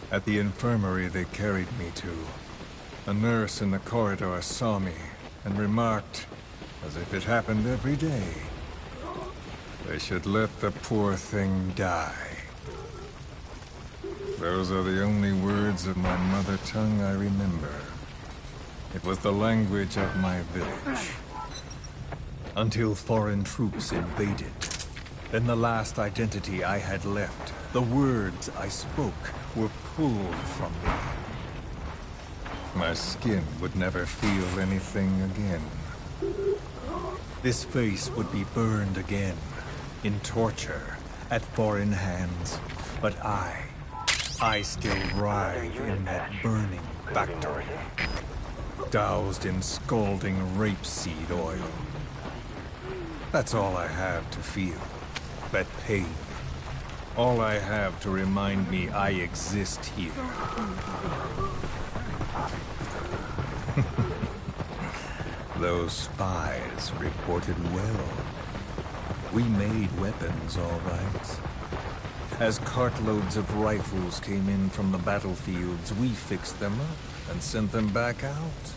At the infirmary they carried me to, a nurse in the corridor saw me and remarked, as if it happened every day, they should let the poor thing die. Those are the only words of my mother tongue I remember. It was the language of my village. Until foreign troops invaded. Then the last identity I had left, the words I spoke, were pulled from me. My skin would never feel anything again. This face would be burned again, in torture, at foreign hands. But I still writhe in that burning factory. doused in scalding rapeseed oil. That's all I have to feel. That pain. All I have to remind me I exist here. Those spies reported well. We made weapons, all right. As cartloads of rifles came in from the battlefields, we fixed them up and sent them back out.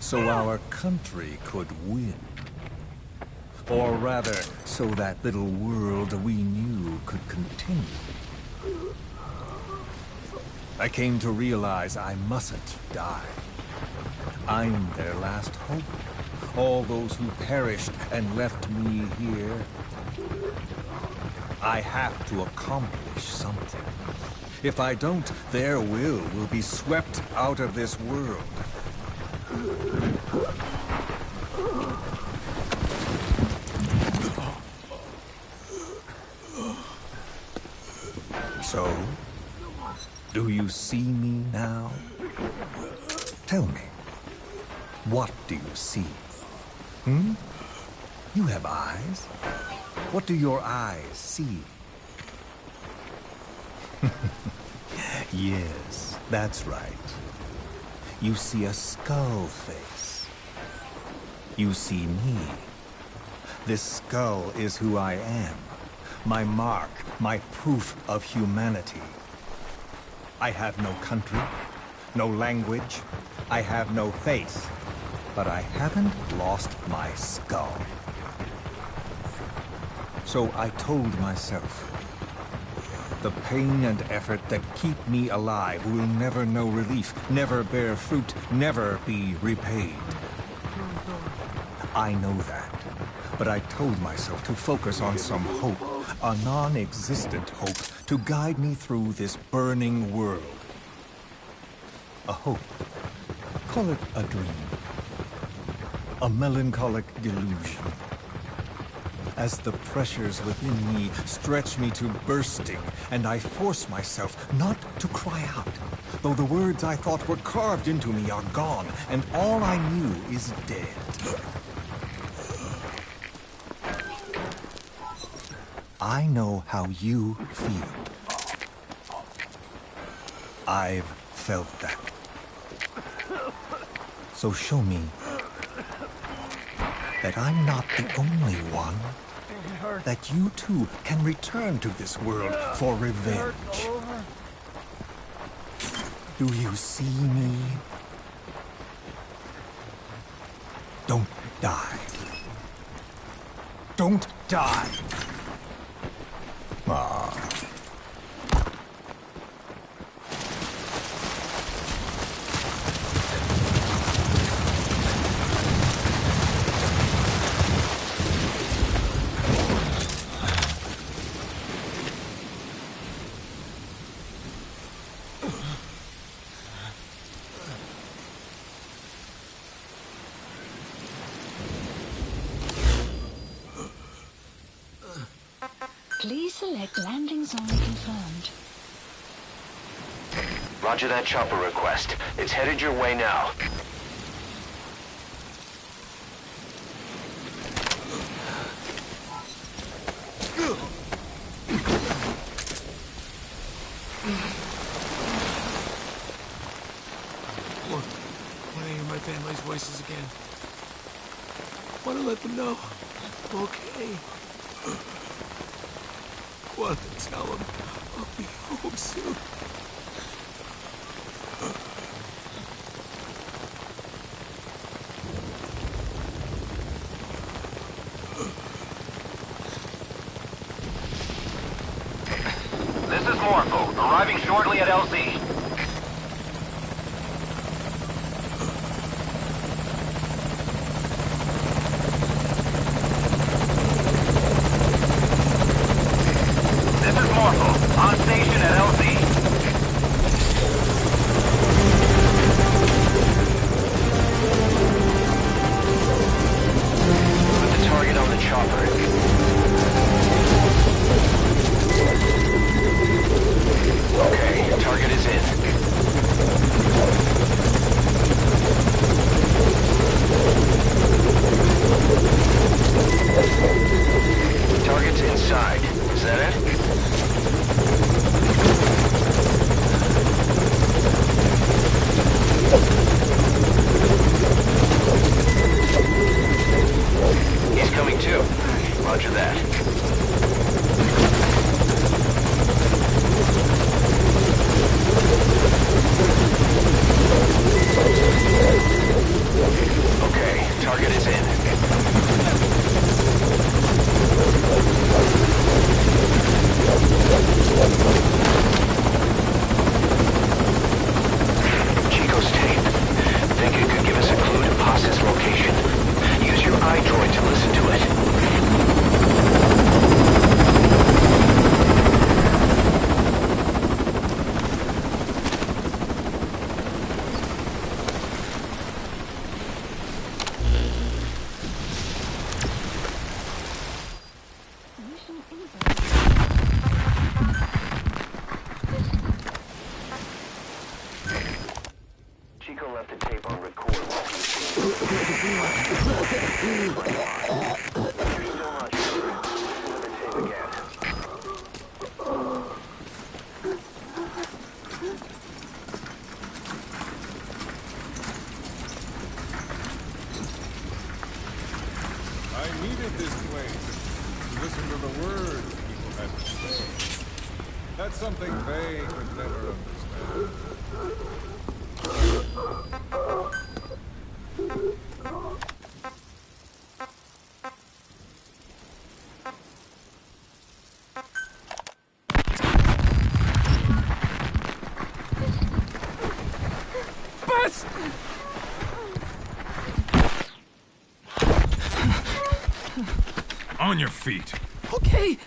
So our country could win. Or rather, so that little world we knew could continue. I came to realize I mustn't die. I'm their last hope. All those who perished and left me here. I have to accomplish something. If I don't, their will be swept out of this world. So, do you see me now? Tell me, what do you see? You have eyes. What do your eyes see? Yes, that's right. You see a skull face. You see me. This skull is who I am. My mark, my proof of humanity. I have no country, no language. I have no face. But I haven't lost my skull. So I told myself, the pain and effort that keep me alive will never know relief, never bear fruit, never be repaid. I know that, but I told myself to focus on some hope, a non-existent hope, to guide me through this burning world. A hope. Call it a dream. A melancholic delusion. As the pressures within me stretch me to bursting, and I force myself not to cry out, though the words I thought were carved into me are gone, and all I knew is dead. I know how you feel. I've felt that. So show me that I'm not the only one. That you too can return to this world for revenge. Do you see me? Don't die. Don't die. Ah. Please select landing zone confirmed. Roger that chopper request. It's headed your way now. Look, when I hear my family's voices again, I want to let them know I'm okay. I want to tell them I'll be home soon. This is Morpho, arriving shortly at LZ. This is Morpho, on station at LZ. Put the target on the chopper. Okay, target is in. words people have to say. That's something they could never understand. Bus! On your feet. Okay.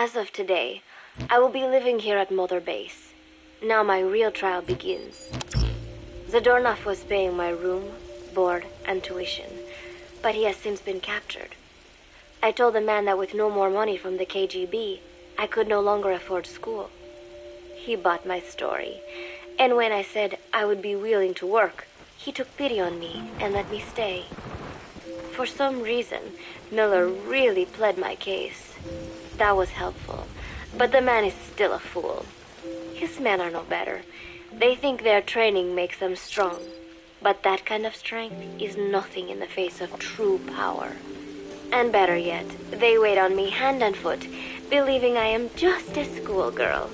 As of today, I will be living here at Mother Base. Now my real trial begins. Zadornov was paying my room, board, and tuition, but he has since been captured. I told the man that with no more money from the KGB, I could no longer afford school. He bought my story, and when I said I would be willing to work, he took pity on me and let me stay. For some reason, Miller really pled my case. That was helpful, but the man is still a fool. His men are no better. They think their training makes them strong, but that kind of strength is nothing in the face of true power. And better yet, they wait on me hand and foot, believing I am just a schoolgirl.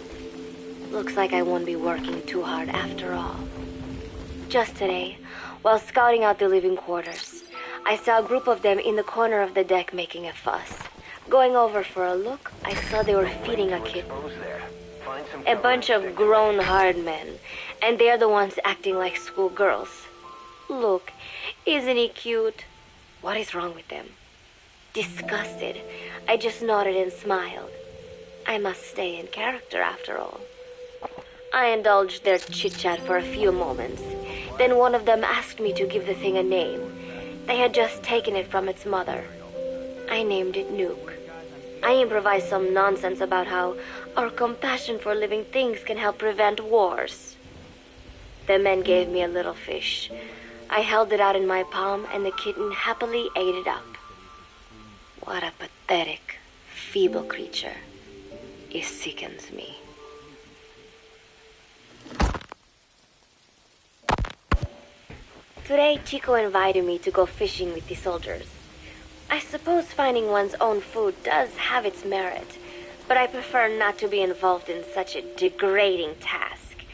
Looks like I won't be working too hard after all. Just today, while scouting out the living quarters, I saw a group of them in the corner of the deck making a fuss. Going over for a look, I saw they were feeding a kitten. A bunch of grown hard men, and they're the ones acting like schoolgirls. Look, isn't he cute? What is wrong with them? Disgusted, I just nodded and smiled. I must stay in character after all. I indulged their chit-chat for a few moments. Then one of them asked me to give the thing a name. They had just taken it from its mother. I named it Nuke. I improvised some nonsense about how our compassion for living things can help prevent wars. The men gave me a little fish. I held it out in my palm, and the kitten happily ate it up. What a pathetic, feeble creature. It sickens me. Today, Chico invited me to go fishing with the soldiers. I suppose finding one's own food does have its merit, but I prefer not to be involved in such a degrading task.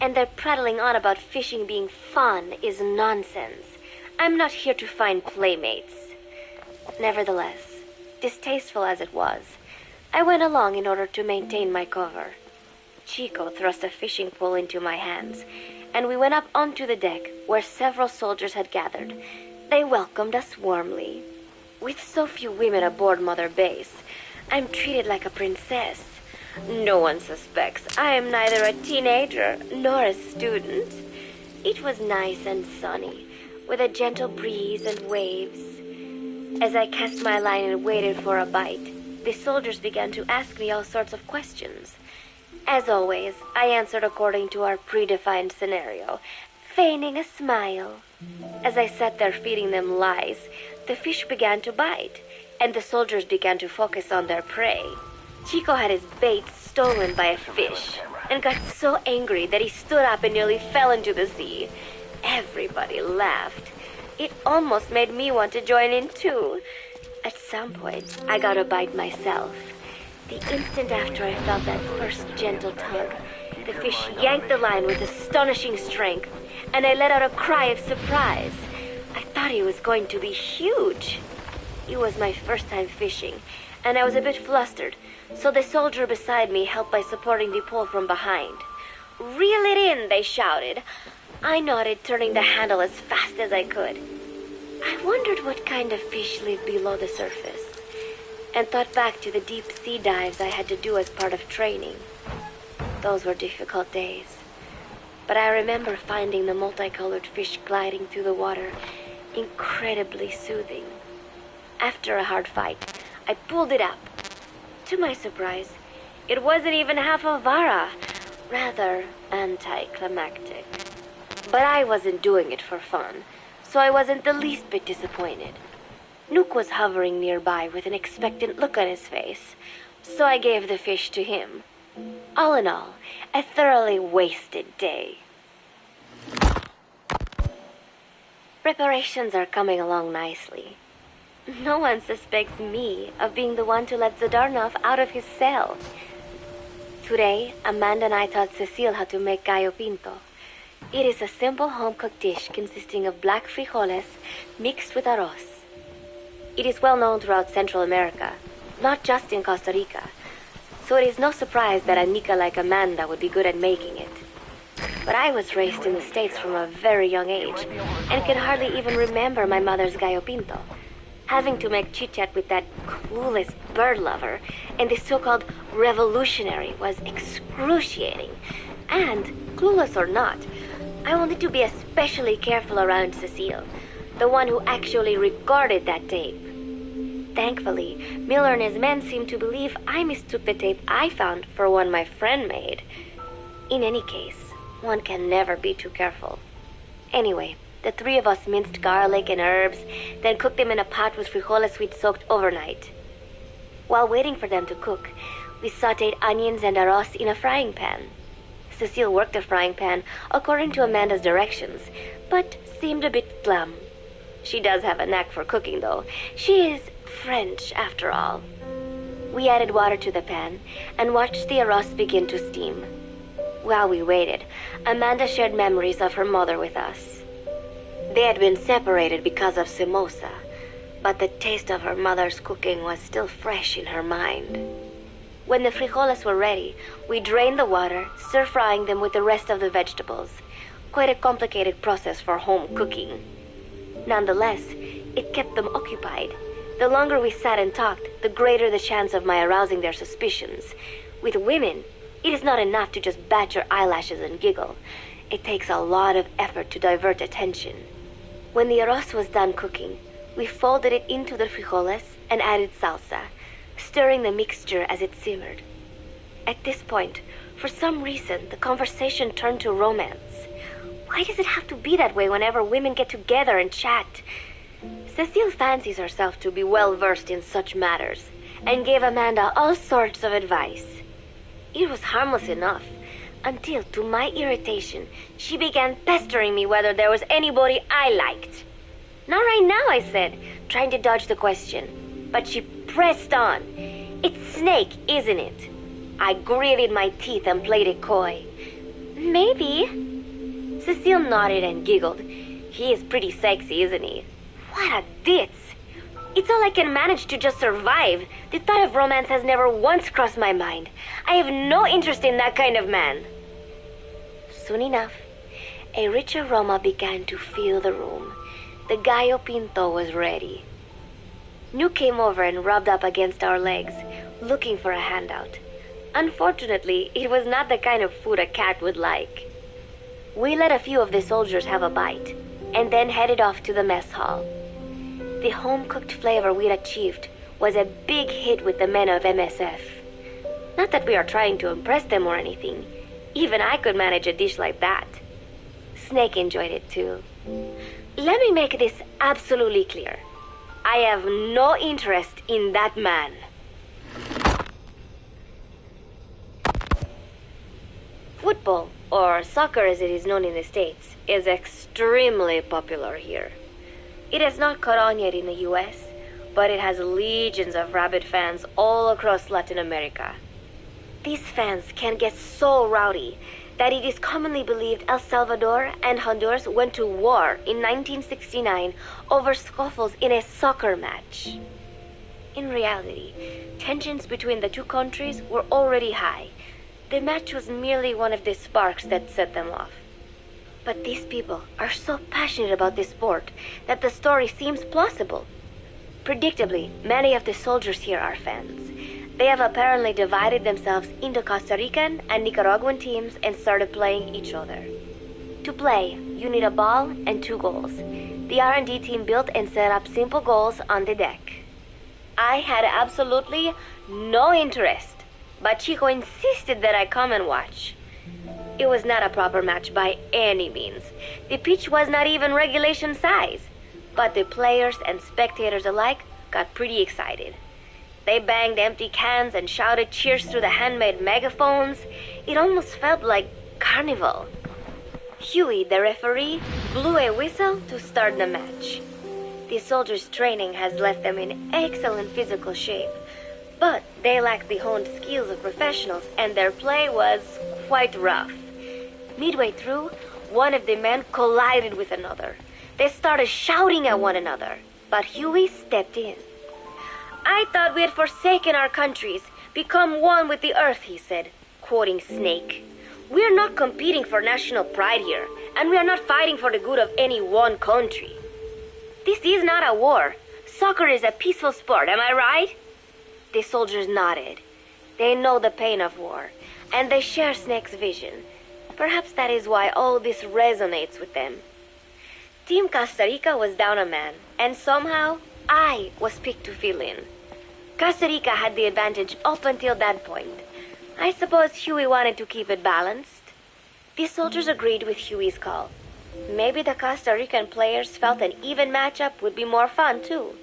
And their prattling on about fishing being fun is nonsense. I'm not here to find playmates. Nevertheless, distasteful as it was, I went along in order to maintain my cover. Chico thrust a fishing pole into my hands, and we went up onto the deck where several soldiers had gathered. They welcomed us warmly. With so few women aboard Mother Base, I'm treated like a princess. No one suspects I am neither a teenager nor a student. It was nice and sunny, with a gentle breeze and waves. As I cast my line and waited for a bite, the soldiers began to ask me all sorts of questions. As always, I answered according to our predefined scenario, feigning a smile. As I sat there feeding them lies, the fish began to bite, and the soldiers began to focus on their prey. Chico had his bait stolen by a fish, and got so angry that he stood up and nearly fell into the sea. Everybody laughed. It almost made me want to join in too. At some point, I got a bite myself. The instant after I felt that first gentle tug, the fish yanked the line with astonishing strength, and I let out a cry of surprise. I thought he was going to be huge. It was my first time fishing, and I was a bit flustered, so the soldier beside me helped by supporting the pole from behind. "Reel it in," they shouted. I nodded, turning the handle as fast as I could. I wondered what kind of fish lived below the surface, and thought back to the deep sea dives I had to do as part of training. Those were difficult days, but I remember finding the multicolored fish gliding through the water incredibly soothing. After a hard fight, I pulled it up. To my surprise, it wasn't even half a vara, rather anticlimactic. But I wasn't doing it for fun, so I wasn't the least bit disappointed. Nook was hovering nearby with an expectant look on his face, so I gave the fish to him. All in all, a thoroughly wasted day. Preparations are coming along nicely. No one suspects me of being the one to let Zadarnov out of his cell. Today, Amanda and I taught Cecile how to make gallo pinto. It is a simple home-cooked dish consisting of black frijoles mixed with arroz. It is well known throughout Central America, not just in Costa Rica, so it is no surprise that a Nica like Amanda would be good at making it. But I was raised in the States from a very young age, and can hardly even remember my mother's gallo pinto. Having to make chit-chat with that clueless bird lover and the so-called revolutionary was excruciating. And, clueless or not, I wanted to be especially careful around Cecile, the one who actually recorded that tape. Thankfully, Miller and his men seemed to believe I mistook the tape I found for one my friend made. In any case, one can never be too careful. Anyway, the three of us minced garlic and herbs, then cooked them in a pot with frijoles we'd soaked overnight. While waiting for them to cook, we sautéed onions and arroz in a frying pan. Cecile worked the frying pan according to Amanda's directions, but seemed a bit glum. She does have a knack for cooking, though. She is French, after all. We added water to the pan and watched the arroz begin to steam. While we waited, Amanda shared memories of her mother with us. They had been separated because of Simosa, but the taste of her mother's cooking was still fresh in her mind. When the frijoles were ready, we drained the water, stir-frying them with the rest of the vegetables. Quite a complicated process for home cooking. Nonetheless, it kept them occupied. The longer we sat and talked, the greater the chance of my arousing their suspicions. With women, it is not enough to just bat your eyelashes and giggle. It takes a lot of effort to divert attention. When the arroz was done cooking, we folded it into the frijoles and added salsa, stirring the mixture as it simmered. At this point, for some reason, the conversation turned to romance. Why does it have to be that way whenever women get together and chat? Cecile fancies herself to be well-versed in such matters, and gave Amanda all sorts of advice. It was harmless enough, until, to my irritation, she began pestering me whether there was anybody I liked. Not right now, I said, trying to dodge the question. But she pressed on. It's Snake, isn't it? I gritted my teeth and played it coy. Maybe. Cecile nodded and giggled. He is pretty sexy, isn't he? What a ditz. It's all I can manage to just survive. The thought of romance has never once crossed my mind. I have no interest in that kind of man. Soon enough, a rich aroma began to fill the room. The gallo pinto was ready. Nuke came over and rubbed up against our legs, looking for a handout. Unfortunately, it was not the kind of food a cat would like. We let a few of the soldiers have a bite, and then headed off to the mess hall. The home-cooked flavor we'd achieved was a big hit with the men of MSF. Not that we are trying to impress them or anything. Even I could manage a dish like that. Snake enjoyed it too. Let me make this absolutely clear. I have no interest in that man. Football, or soccer as it is known in the States, is extremely popular here. It has not caught on yet in the US, but it has legions of rabid fans all across Latin America. These fans can get so rowdy that it is commonly believed El Salvador and Honduras went to war in 1969 over scuffles in a soccer match. In reality, tensions between the two countries were already high. The match was merely one of the sparks that set them off. But these people are so passionate about this sport that the story seems plausible. Predictably, many of the soldiers here are fans. They have apparently divided themselves into Costa Rican and Nicaraguan teams and started playing each other. To play, you need a ball and 2 goals. The R&D team built and set up simple goals on the deck. I had absolutely no interest, but Chico insisted that I come and watch. It was not a proper match by any means. The pitch was not even regulation size, but the players and spectators alike got pretty excited. They banged empty cans and shouted cheers through the handmade megaphones. It almost felt like carnival. Huey, the referee, blew a whistle to start the match. The soldiers' training has left them in excellent physical shape, but they lacked the honed skills of professionals and their play was quite rough. Midway through, one of the men collided with another. They started shouting at one another, but Huey stepped in. "I thought we had forsaken our countries, become one with the earth," he said, quoting Snake. "We are not competing for national pride here, and we are not fighting for the good of any one country. This is not a war. Soccer is a peaceful sport, am I right?" The soldiers nodded. They know the pain of war, and they share Snake's vision. Perhaps that is why all this resonates with them. Team Costa Rica was down a man, and somehow I was picked to fill in. Costa Rica had the advantage up until that point. I suppose Huey wanted to keep it balanced. The soldiers agreed with Huey's call. Maybe the Costa Rican players felt an even matchup would be more fun too.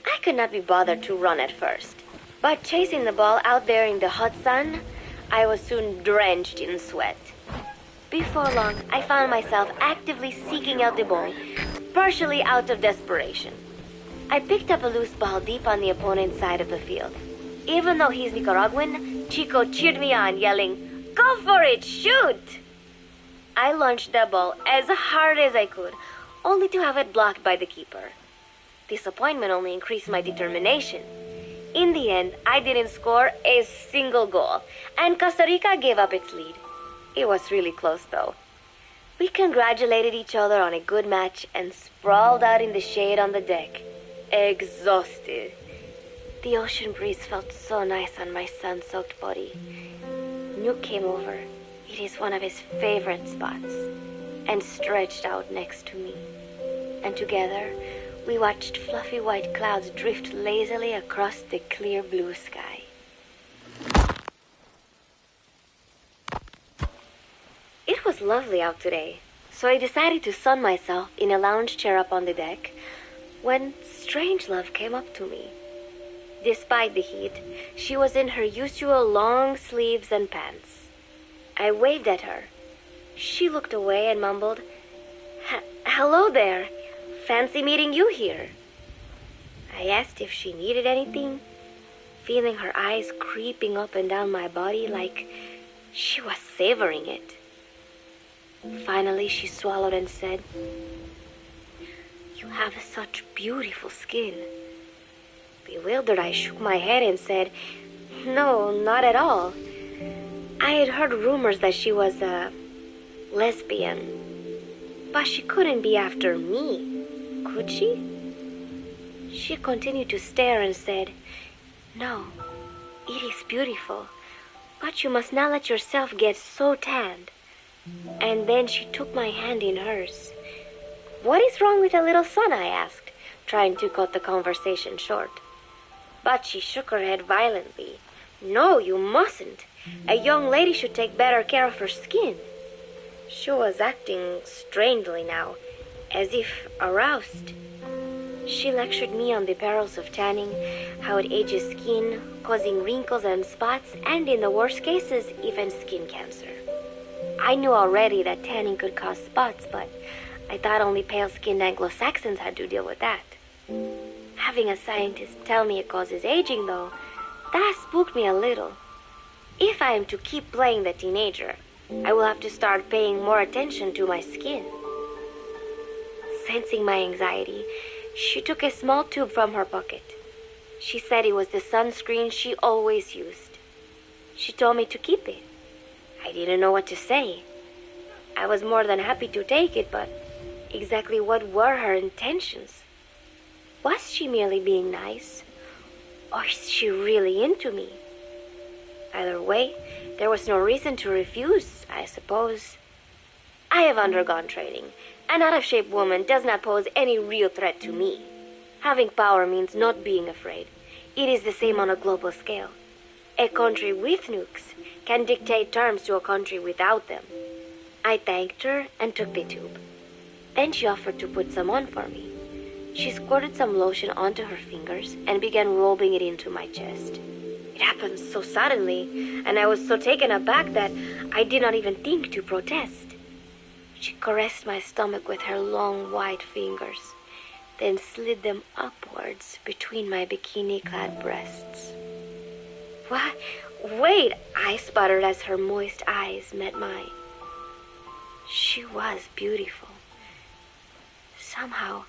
I could not be bothered to run at first, but chasing the ball out there in the hot sun, I was soon drenched in sweat. Before long, I found myself actively seeking out the ball, partially out of desperation. I picked up a loose ball deep on the opponent's side of the field. Even though he's Nicaraguan, Chico cheered me on, yelling, "Go for it, shoot!" I launched the ball as hard as I could, only to have it blocked by the keeper. Disappointment only increased my determination. In the end, I didn't score a single goal, and Costa Rica gave up its lead. It was really close, though. We congratulated each other on a good match and sprawled out in the shade on the deck, exhausted. The ocean breeze felt so nice on my sun-soaked body. Nuke came over. It is one of his favorite spots, and stretched out next to me. And together, we watched fluffy white clouds drift lazily across the clear blue sky. It was lovely out today, so I decided to sun myself in a lounge chair up on the deck when Strangelove came up to me. Despite the heat, she was in her usual long sleeves and pants. I waved at her. She looked away and mumbled, "Hello there. Fancy meeting you here." I asked if she needed anything, feeling her eyes creeping up and down my body like she was savoring it. Finally, she swallowed and said, "You have such beautiful skin." Bewildered, I shook my head and said, "No, not at all." I had heard rumors that she was a lesbian, but she couldn't be after me, could she? She continued to stare and said, "No, it is beautiful, but you must not let yourself get so tanned." And then she took my hand in hers. "What is wrong with a little sun?" I asked, trying to cut the conversation short. But she shook her head violently. No, you mustn't. A young lady should take better care of her skin. She was acting strangely now, as if aroused. She lectured me on the perils of tanning, how it ages skin, causing wrinkles and spots, and in the worst cases, even skin cancer. I knew already that tanning could cause spots, but I thought only pale-skinned Anglo-Saxons had to deal with that. Having a scientist tell me it causes aging, though, that spooked me a little. If I am to keep playing the teenager, I will have to start paying more attention to my skin. Sensing my anxiety, she took a small tube from her pocket. She said it was the sunscreen she always used. She told me to keep it. I didn't know what to say. I was more than happy to take it, but exactly what were her intentions? Was she merely being nice? Or is she really into me? Either way, there was no reason to refuse, I suppose. I have undergone training. An out-of-shape woman does not pose any real threat to me. Having power means not being afraid. It is the same on a global scale. A country with nukes can dictate terms to a country without them. I thanked her and took the tube. Then she offered to put some on for me. She squirted some lotion onto her fingers and began rolling it into my chest. It happened so suddenly, and I was so taken aback that I did not even think to protest. She caressed my stomach with her long white fingers, then slid them upwards between my bikini-clad breasts. What? Wait, I sputtered as her moist eyes met mine. She was beautiful. Somehow,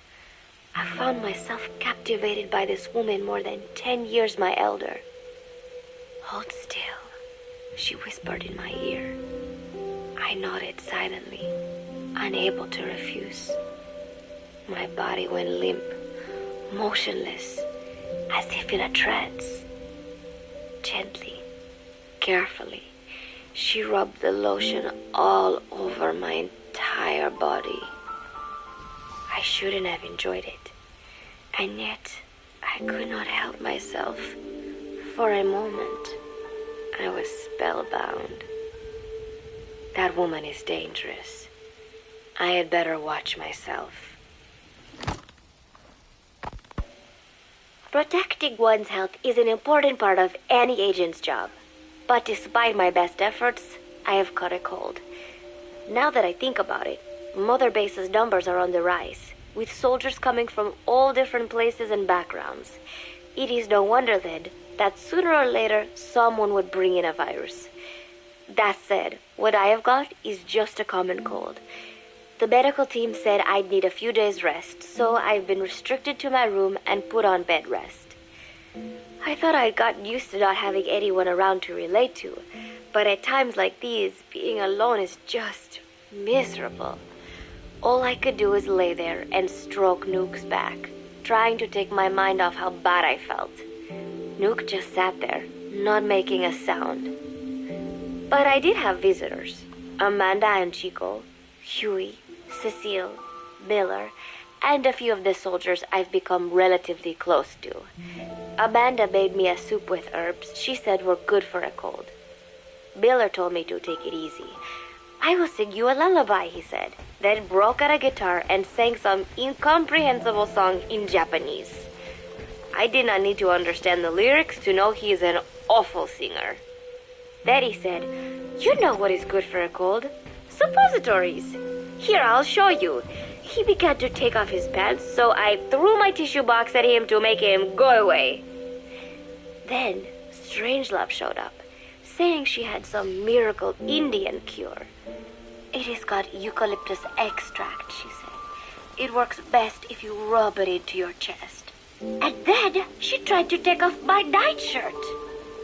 I found myself captivated by this woman more than 10 years my elder. Hold still, she whispered in my ear. I nodded silently, unable to refuse. My body went limp, motionless, as if in a trance. Gently, carefully, she rubbed the lotion all over my entire body. I shouldn't have enjoyed it, and yet I could not help myself. For a moment, I was spellbound. That woman is dangerous. I had better watch myself. Protecting one's health is an important part of any agent's job. But despite my best efforts, I have caught a cold. Now that I think about it, Mother Base's numbers are on the rise, with soldiers coming from all different places and backgrounds. It is no wonder, then, that sooner or later someone would bring in a virus. That said, what I have got is just a common cold. The medical team said I'd need a few days rest, so I've been restricted to my room and put on bed rest. I thought I'd gotten used to not having anyone around to relate to, but at times like these, being alone is just miserable. All I could do was lay there and stroke Nuke's back, trying to take my mind off how bad I felt. Nuke just sat there, not making a sound. But I did have visitors. Amanda and Chico, Huey, Cecile, Miller, and a few of the soldiers I've become relatively close to. Amanda made me a soup with herbs she said were good for a cold. Miller told me to take it easy. I will sing you a lullaby, he said, then broke out a guitar and sang some incomprehensible song in Japanese. I did not need to understand the lyrics to know he is an awful singer. Then he said, "You know what is good for a cold? Suppositories. Here, I'll show you." He began to take off his pants, so I threw my tissue box at him to make him go away. Then Strangelove showed up, saying she had some miracle Indian cure. It has got eucalyptus extract, she said. It works best if you rub it into your chest. And then she tried to take off my nightshirt.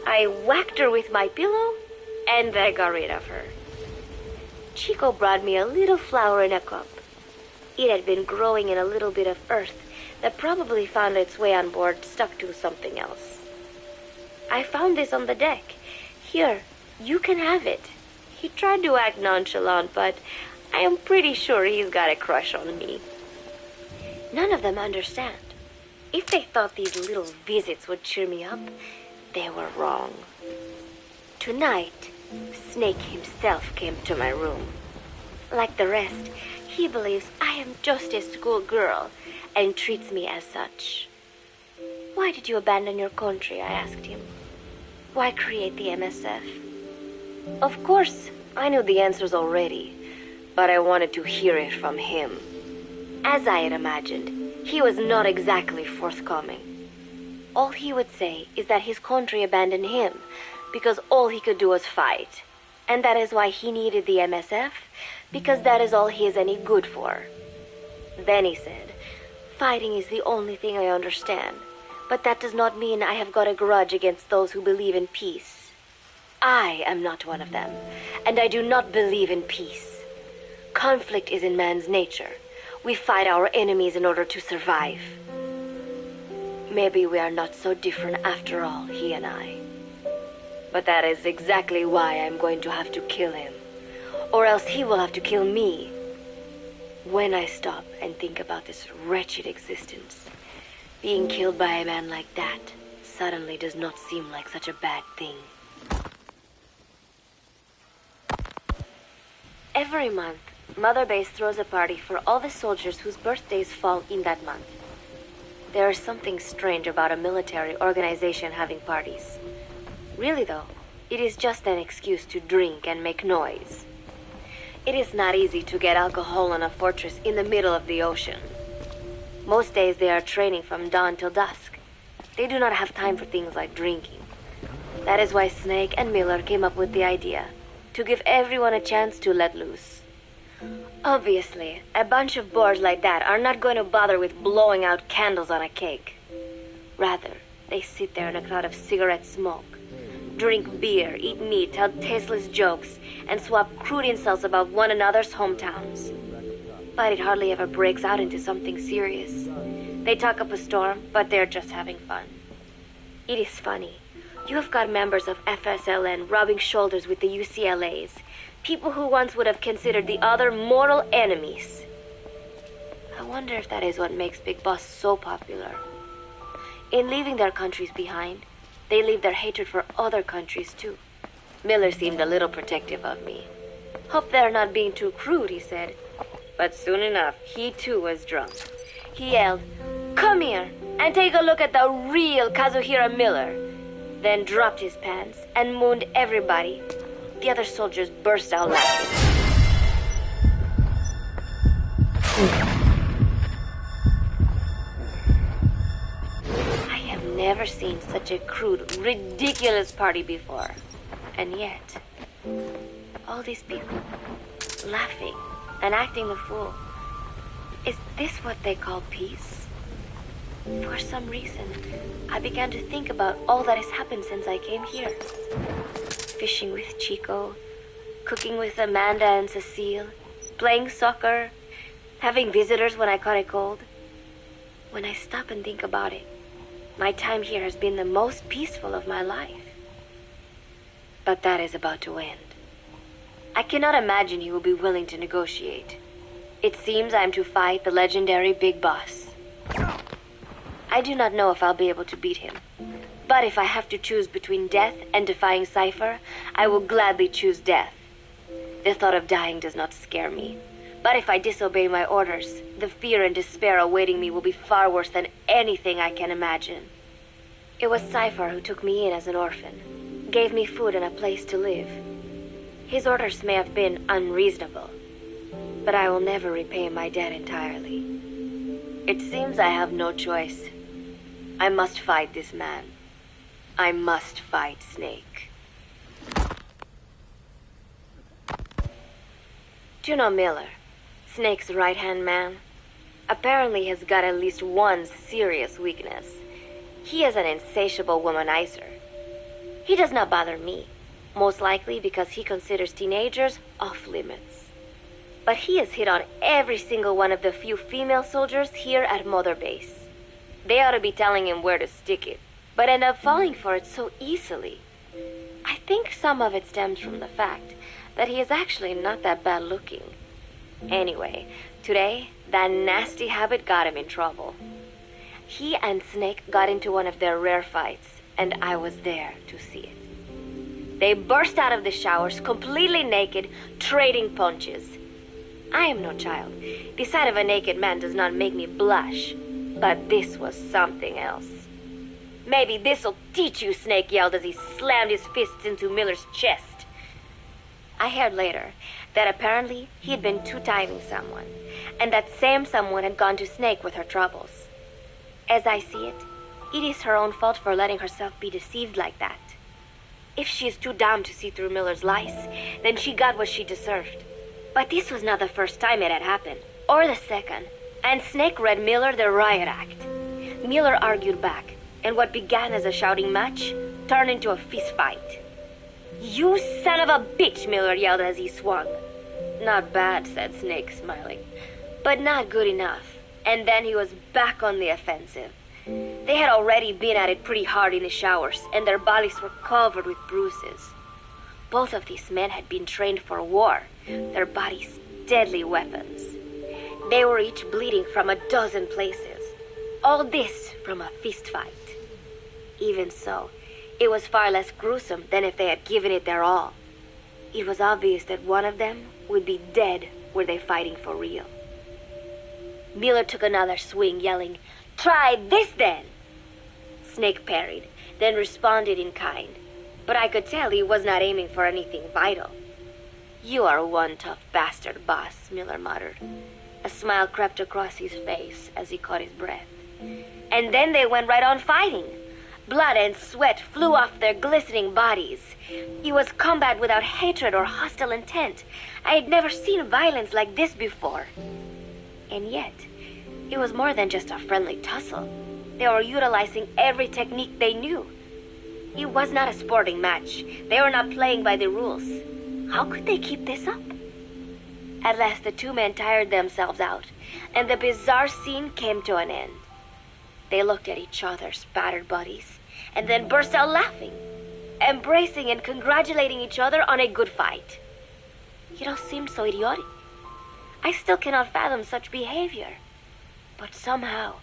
I whacked her with my pillow, and I got rid of her. Chico brought me a little flower in a cup. It had been growing in a little bit of earth that probably found its way on board, stuck to something else. I found this on the deck. Here, you can have it. He tried to act nonchalant, but I am pretty sure he's got a crush on me. None of them understand. If they thought these little visits would cheer me up, they were wrong. Tonight, Snake himself came to my room. Like the rest, he believes I am just a schoolgirl and treats me as such. Why did you abandon your country? I asked him. Why create the MSF? Of course, I knew the answers already, but I wanted to hear it from him. As I had imagined, he was not exactly forthcoming. All he would say is that his country abandoned him because all he could do was fight. And that is why he needed the MSF, because that is all he is any good for. Then he said, fighting is the only thing I understand, but that does not mean I have got a grudge against those who believe in peace. I am not one of them, and I do not believe in peace. Conflict is in man's nature. We fight our enemies in order to survive. Maybe we are not so different after all, he and I. But that is exactly why I'm going to have to kill him. Or else he will have to kill me. When I stop and think about this wretched existence, being killed by a man like that suddenly does not seem like such a bad thing. Every month, Mother Base throws a party for all the soldiers whose birthdays fall in that month. There is something strange about a military organization having parties. Really though, it is just an excuse to drink and make noise. It is not easy to get alcohol on a fortress in the middle of the ocean. Most days they are training from dawn till dusk. They do not have time for things like drinking. That is why Snake and Miller came up with the idea, to give everyone a chance to let loose. Obviously, a bunch of boors like that are not going to bother with blowing out candles on a cake. Rather, they sit there in a cloud of cigarette smoke, drink beer, eat meat, tell tasteless jokes, and swap crude insults about one another's hometowns. But it hardly ever breaks out into something serious. They talk up a storm, but they're just having fun. It is funny. You have got members of FSLN rubbing shoulders with the UCLAs, people who once would have considered the other mortal enemies. I wonder if that is what makes Big Boss so popular. In leaving their countries behind, they leave their hatred for other countries too. Miller seemed a little protective of me. Hope they're not being too crude, he said. But soon enough, he too was drunk. He yelled, "Come here and take a look at the real Kazuhira Miller." Then dropped his pants and mooned everybody. The other soldiers burst out laughing. I have never seen such a crude, ridiculous party before. And yet, all these people, laughing and acting the fool. Is this what they call peace? For some reason, I began to think about all that has happened since I came here. Fishing with Chico, cooking with Amanda and Cecile, playing soccer, having visitors when I caught a cold. When I stop and think about it, my time here has been the most peaceful of my life. But that is about to end. I cannot imagine he will be willing to negotiate. It seems I am to fight the legendary Big Boss. I do not know if I'll be able to beat him. But if I have to choose between death and defying Cypher, I will gladly choose death. The thought of dying does not scare me. But if I disobey my orders, the fear and despair awaiting me will be far worse than anything I can imagine. It was Cypher who took me in as an orphan, gave me food and a place to live. His orders may have been unreasonable, but I will never repay my debt entirely. It seems I have no choice. I must fight this man. I must fight Snake. Do you know Miller, Snake's right-hand man? Apparently has got at least one serious weakness. He is an insatiable womanizer. He does not bother me, most likely because he considers teenagers off limits. But he has hit on every single one of the few female soldiers here at Mother Base. They ought to be telling him where to stick it, but end up falling for it so easily. I think some of it stems from the fact that he is actually not that bad looking. Anyway, today, that nasty habit got him in trouble. He and Snake got into one of their rare fights, and I was there to see it. They burst out of the showers, completely naked, trading punches. I am no child. The sight of a naked man does not make me blush, but this was something else. "Maybe this'll teach you," Snake yelled as he slammed his fists into Miller's chest. I heard later that apparently he'd been two-timing someone, and that same someone had gone to Snake with her troubles. As I see it, it is her own fault for letting herself be deceived like that. If she is too dumb to see through Miller's lies, then she got what she deserved. But this was not the first time it had happened, or the second, and Snake read Miller the riot act. Miller argued back, and what began as a shouting match turned into a fist fight. "You son of a bitch," Miller yelled as he swung. "Not bad," said Snake, smiling, "but not good enough." And then he was back on the offensive. They had already been at it pretty hard in the showers, and their bodies were covered with bruises. Both of these men had been trained for war, their bodies deadly weapons. They were each bleeding from a dozen places. All this from a fist fight. Even so, it was far less gruesome than if they had given it their all. It was obvious that one of them would be dead were they fighting for real. Miller took another swing, yelling, "Try this then!" Snake parried, then responded in kind, but I could tell he was not aiming for anything vital. "You are one tough bastard, boss," Miller muttered. A smile crept across his face as he caught his breath. And then they went right on fighting. Blood and sweat flew off their glistening bodies. It was combat without hatred or hostile intent. I had never seen violence like this before. And yet, it was more than just a friendly tussle. They were utilizing every technique they knew. It was not a sporting match. They were not playing by the rules. How could they keep this up? At last, the two men tired themselves out, and the bizarre scene came to an end. They looked at each other's battered bodies, and then burst out laughing, embracing and congratulating each other on a good fight. It all seemed so idiotic. I still cannot fathom such behavior. But somehow,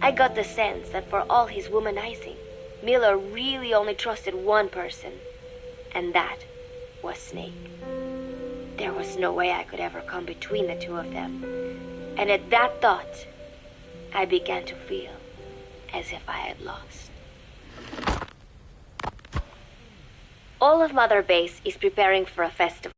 I got the sense that for all his womanizing, Miller really only trusted one person, and that was Snake. There was no way I could ever come between the two of them. And at that thought, I began to feel as if I had lost. All of Mother Base is preparing for a festival.